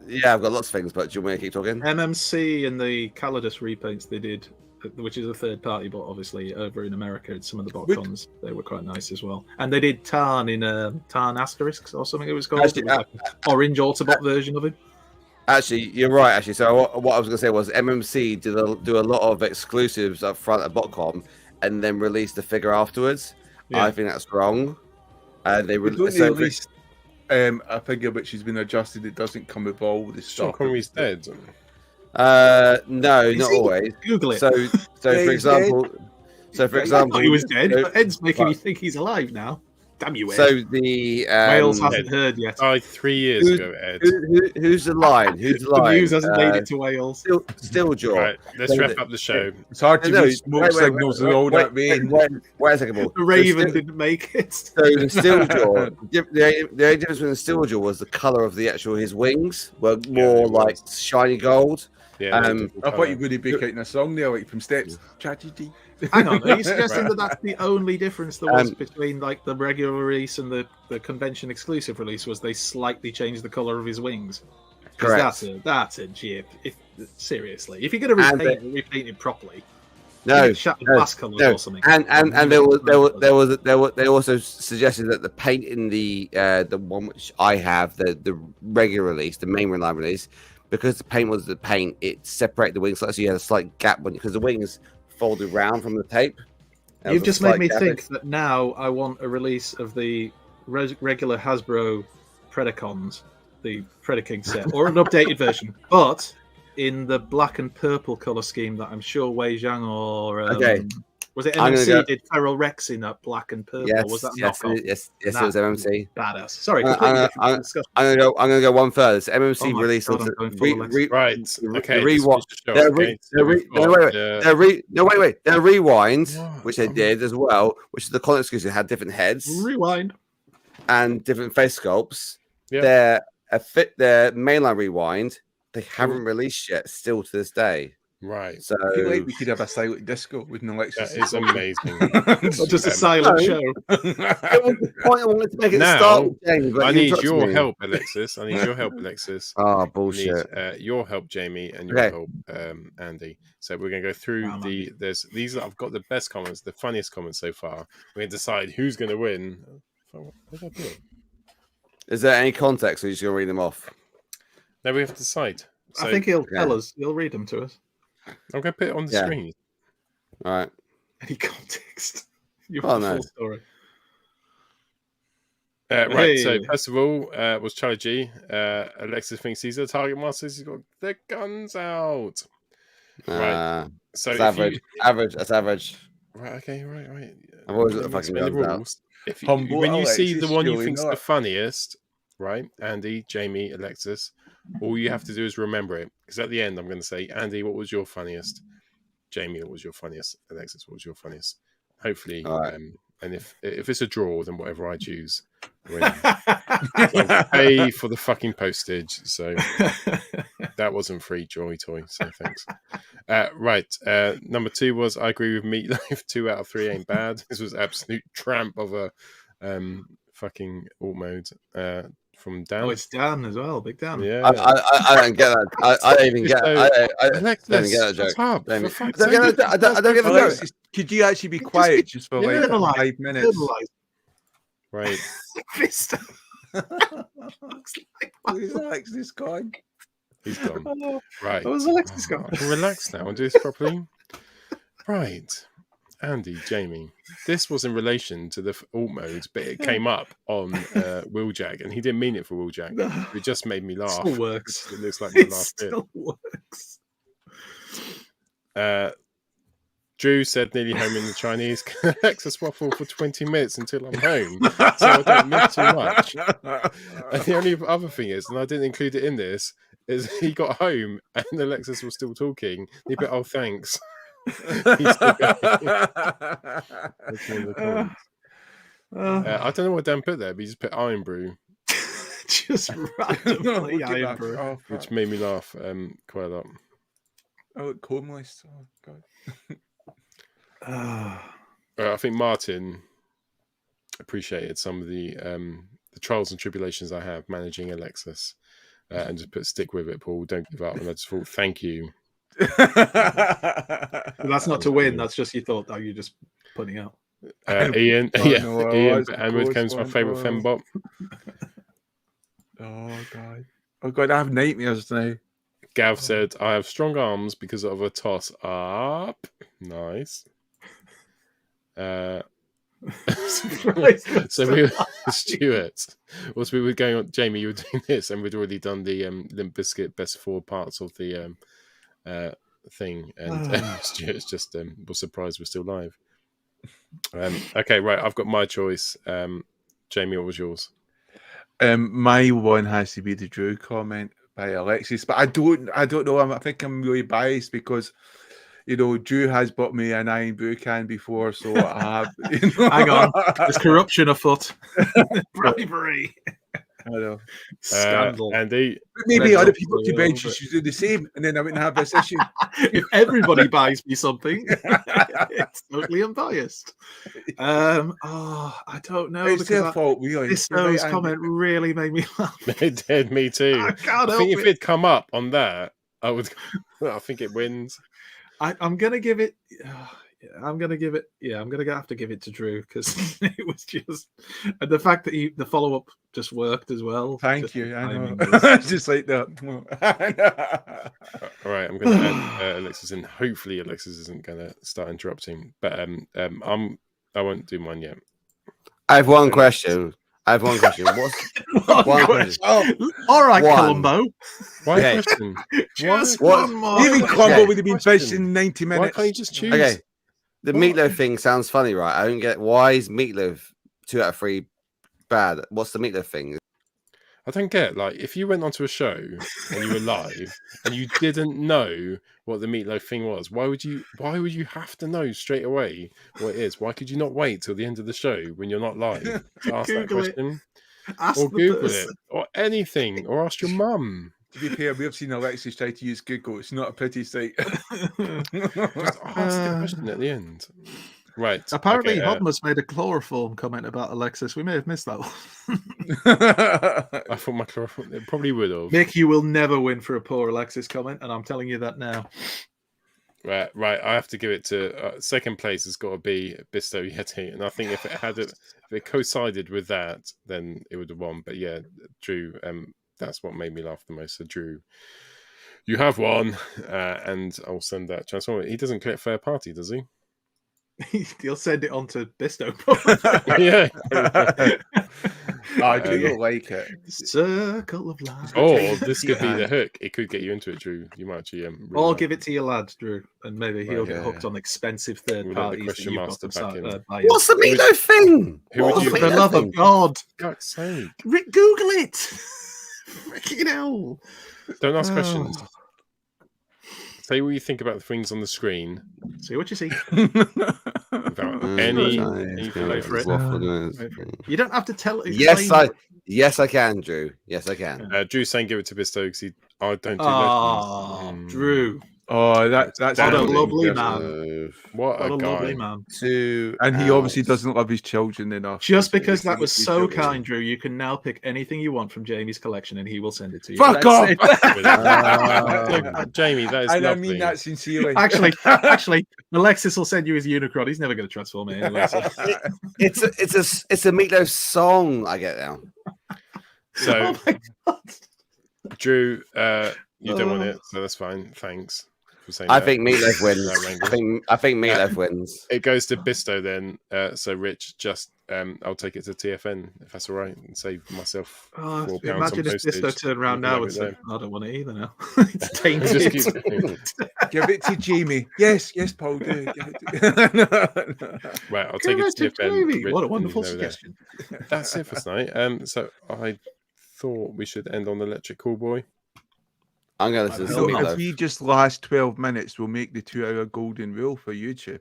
yeah, I've got lots of things, but do you want me to keep talking? MMC and the Calidus repaints they did, which is a third party, but obviously over in America, at some of the BotCons, they were quite nice as well. And they did Tarn in Tarn Asterisks or something it was called. Actually, like orange Autobot version of him. Actually, you're right, actually. So what I was going to say was MMC do a lot of exclusives up front at BotCon and then release the figure afterwards. Yeah. I think that's wrong. They released a figure which has been adjusted. It doesn't come with all the stuff. Sean Connery's dead. No, not always. Google it. So for example, he was dead, but Ed's making me think he's alive now. Damn you, Ed. So the Wales hasn't heard yet. 3 years ago, Ed. Who's the line? Who's the line? The news hasn't made it to Wales. Stilljaw. Right, let's wrap up the show. It's hard to read smoke signals and all that. Wait a second. The Raven didn't make it. So the Stilljaw, the only difference with the Stilljaw was the colour of his wings were more like shiny gold. Yeah, I thought you were going to be getting a song there, like from Steps. Tragedy. Hang on, are you suggesting that that's the only difference there was between like the regular release and the convention exclusive release was they slightly changed the colour of his wings? Correct. That's a jib. Seriously, if you're going to repaint it properly, no, glass colours or something. And they also suggested that the paint in the one which I have, the regular release, the main line release, because the paint was the paint, it separated the wings so you had a slight gap because the wings folded round from the tape. You've just made me think that now I want a release of the regular Hasbro Predacons, the Predaking set, or an updated version, but in the black and purple colour scheme that I'm sure Wei Zhang or was it MMC did Feral Rex in that black and purple? Yes, was that knockoff? Yes, it was MMC. Badass. Sorry, I'm gonna go one further. So MMC released right. Okay. The rewind. Their rewind, which they did as well, which is the con exclusive, had different heads, rewind, and different face sculpts. Yeah. Their mainline rewind they haven't released yet, still to this day. Right. So I feel like we could have a silent disco with an Alexis. That is amazing. Or just a silent show. It was the point I wanted to make it Now, start with Jamie, but I you need interrupted your me. help, Alexis. I need your help, Alexis. Oh, bullshit. I need your help, Jamie, and your Okay. help, Andy. So we're going to go through these I've got the best comments, the funniest comments so far. We're going to decide who's going to win. What did I do? Is there any context, or are you just going to read them off? No, we have to decide. So, I think he'll tell us. He'll read them to us. I'm going to put it on the screen. All right. Any context? You Oh, want the no. full story. Right, so first of all, was Charlie G. Alexis thinks he's a target master. He's got the guns out. Right. So it's if average. Average. That's average. Right. Okay. Right. I've always got the fucking guns out. If you, Humble when you see Alexis, the one you surely think's not. the funniest, right? Andy, Jamie, Alexis. All you have to do is remember it, because at the end I'm going to say, Andy, what was your funniest? Jamie, what was your funniest? Alexis, what was your funniest? Hopefully, right. And if it's a draw, then whatever I choose, I'll pay for the fucking postage. So that wasn't free, Joy Toy. So thanks. Right, number 2 was I agree with Meatloaf. 2 out of 3 ain't bad. This was absolute tramp of a fucking alt mode. From Dan. Oh, it's Dan as well, big Dan. Yeah, I don't get that. I don't even get. I don't even get that joke. Up, I don't get it. it. Could you actually be quiet just for like 5 minutes? Right. Fist. Who's Alexis gone? He's gone. Right. What was Alexis gone? I can relax now and do this properly. Right. Andy, Jamie, this was in relation to the alt mode, but it came up on Wheeljack, and he didn't mean it for Wheeljack. It just made me laugh. It still works. It looks like my It last bit. still works. Drew said nearly home in the Chinese. Can Alexis waffle for 20 minutes until I'm home, so I don't miss too much. And the only other thing is, and I didn't include it in this, is he got home and Alexis was still talking. He put, "Oh, thanks." He's still going. That's one of the comments. I don't know what Dan put there, but he just put Iron Brew. Just randomly Iron Brew. Which made me laugh quite a lot. Oh, comely's. Oh, God. I think Martin appreciated some of the trials and tribulations I have managing Alexis, and just put "stick with it, Paul. Don't give up." And I just thought, thank you. That's not to win. That's just you thought. Oh, you're just putting out. Ian, no, Ian Anwood comes my favourite Fembot. Oh God, I have nightmares now. Gav said, "I have strong arms because of a toss up." Nice. So we were Stuart. Also, we were going on. Jamie, you were doing this, and we'd already done the Limp Bizkit best 4 parts of the thing, and Stuart's just was surprised we're still live. Okay, right. I've got my choice. Jamie, what was yours? My one has to be the Drew comment by Alexis, but I don't know. I think I'm really biased because, you know, Drew has bought me an Iron Brew can before, so I have. You know. Hang on, there's corruption afoot. Bribery. I know. Scandal. Andy, maybe other people could bench should do the same, and then I wouldn't have this issue. If everybody buys me something, it's totally unbiased. I don't know. It's their fault, really. This comment really made me laugh. It did, me too. I can't I think help if it'd come up on that, I would. I think it wins. I'm gonna give it. I'm gonna give it. Yeah, I'm gonna have to give it to Drew because it was just, and the fact that the follow up just worked as well. Thank you. I know. It's just like that. All right, I'm going to add Alexis in. Hopefully, Alexis isn't going to start interrupting. But I won't do mine yet. I have one question. What's one question? All right, Columbo. One question. Just one more. Even Columbo would have been finished in 90 minutes. Why can't you just choose? Okay. The Meatloaf thing sounds funny, right? I don't get why is Meatloaf 2 out of 3 bad. What's the Meatloaf thing? I don't get, like, if you went onto a show and you were live and you didn't know what the Meatloaf thing was, why would you have to know straight away what it is? Why could you not wait till the end of the show when you're not live to ask that question? Or Google it, or anything, or ask your mum. To be fair, we've seen Alexis try to use Google. It's not a pretty sight. Just ask the question at the end. Right. Apparently, okay, Hodmus made a chloroform comment about Alexis. We may have missed that one. I thought my chloroform. It probably would have. Mick, you will never win for a poor Alexis comment, and I'm telling you that now. Right. I have to give it to second place. Has got to be Bisto Yeti, and I think if it coincided with that, then it would have won. But yeah, Drew. That's what made me laugh the most. So Drew, you have won, and I'll send that transformer. He doesn't collect third party, does he? He'll send it on to Bisto. Yeah. I do like it. Circle of life. Oh, this could be the hook. It could get you into it, Drew. You might actually. Really Or give it to your lad, Drew, and maybe he'll get hooked on expensive third We'll let the parties. question master back in. What's the Meatloaf thing? Who would you? For the love of God, God's sake! Rick, Google it. Freaking hell! Don't ask questions. Say what you think about the things on the screen. See what you see. Without any for it. You don't have to tell. Yes, I can, Drew. Yes, I can. Drew's saying give it to Bisto because I don't do legends. Drew. Oh, that's what a lovely man. What a guy. Lovely man. And he obviously doesn't love his children enough. Just because that was so kind, Drew, you can now pick anything you want from Jamie's collection, and he will send it to you. Fuck off, Jamie. That is and lovely. I mean that sincerely. Actually, Alexis will send you his Unicron. He's never going to transform it anyway. So. It's a Meatloaf song. I get now. So, Drew, you don't want it, so that's fine. Thanks. I think Meatloaf wins. I think Meatloaf wins. It goes to Bisto then. So Rich, just I'll take it to TFN if that's all right, and save myself £4 imagine if Bisto turned around now and said, "I don't want it either now. It's tainted." Give it to Jamie. Yes, Paul. Do. Right, I'll take it to TFN. What a wonderful suggestion. That's it for tonight. So I thought we should end on the Electric Callboy. I'm going to listen to if we just last 12 minutes, we'll make the 2-hour golden rule for YouTube.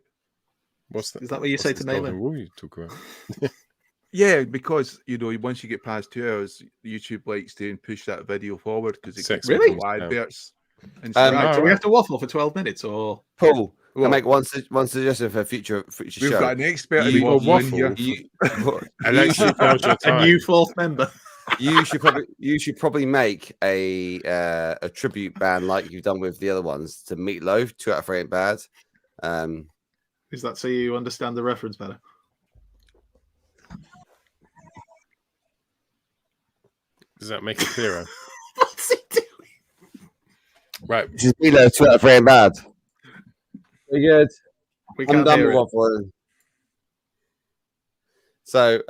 What's that? Is that what you say to golden rule you talk about? Yeah, because once you get past 2 hours, YouTube likes to push that video forward because it gets adverts. So we have to waffle for 12 minutes, or Paul. I'll make one suggestion for future show. We've got an expert in waffle. A new fourth member. You should probably make a tribute band like you've done with the other ones to Meatloaf. 2 out of 3 ain't bad. Is that so you understand the reference better? Does that make it clearer? What's he doing? Right. Just Meatloaf. 2 out of 3 ain't bad. Very good. I'm done with waffling. So,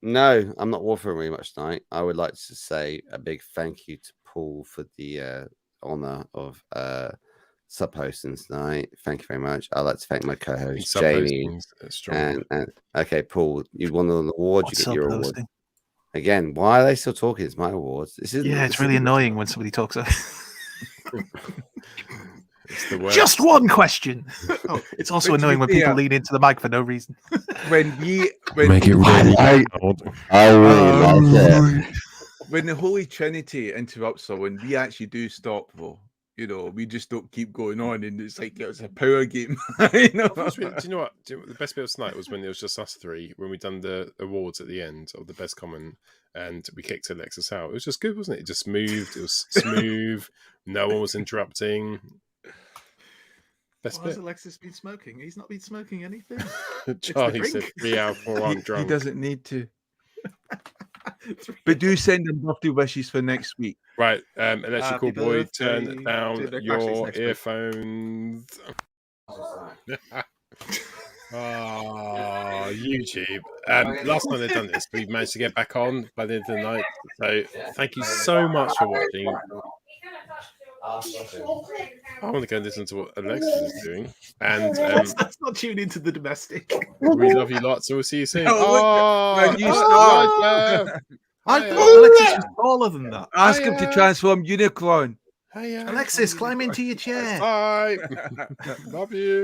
no, I'm not waffling really much tonight. I would like to say a big thank you to Paul for the honour of sub-hosting tonight. Thank you very much. I'd like to thank my co-host Jamie. And okay, Paul, you won an award. You get your award. Again, why are they still talking? It's my awards. It's really annoying when somebody talks. Just one question. It's also annoying when people lean into the mic for no reason. When make it really loud. I really like it. When the Holy Trinity interrupts someone, we actually do stop though. We just don't keep going on, and it's like it's a power game. Do you know what? The best bit of tonight was when it was just us three, when we done the awards at the end of the best comment, and we kicked Alexis out. It was just good, wasn't it? It just moved. It was smooth. No one was interrupting. Best Why has Alexis been smoking? He's not been smoking anything. Charlie said 3 out of 4 aren't drunk. He doesn't need to. But do send him birthday wishes for next week. Right, Electrical Boy, turn down your earphones. YouTube. Last time they've done this, we've managed to get back on by the end of the night. So thank you so much for watching. I want to go and listen to what Alexis is doing. And let's not tune into the domestic. We love you lots, so we'll see you soon. I thought Alexis was taller than that. Ask him to transform Unicron. Alexis, climb into your chair. Bye. Love you.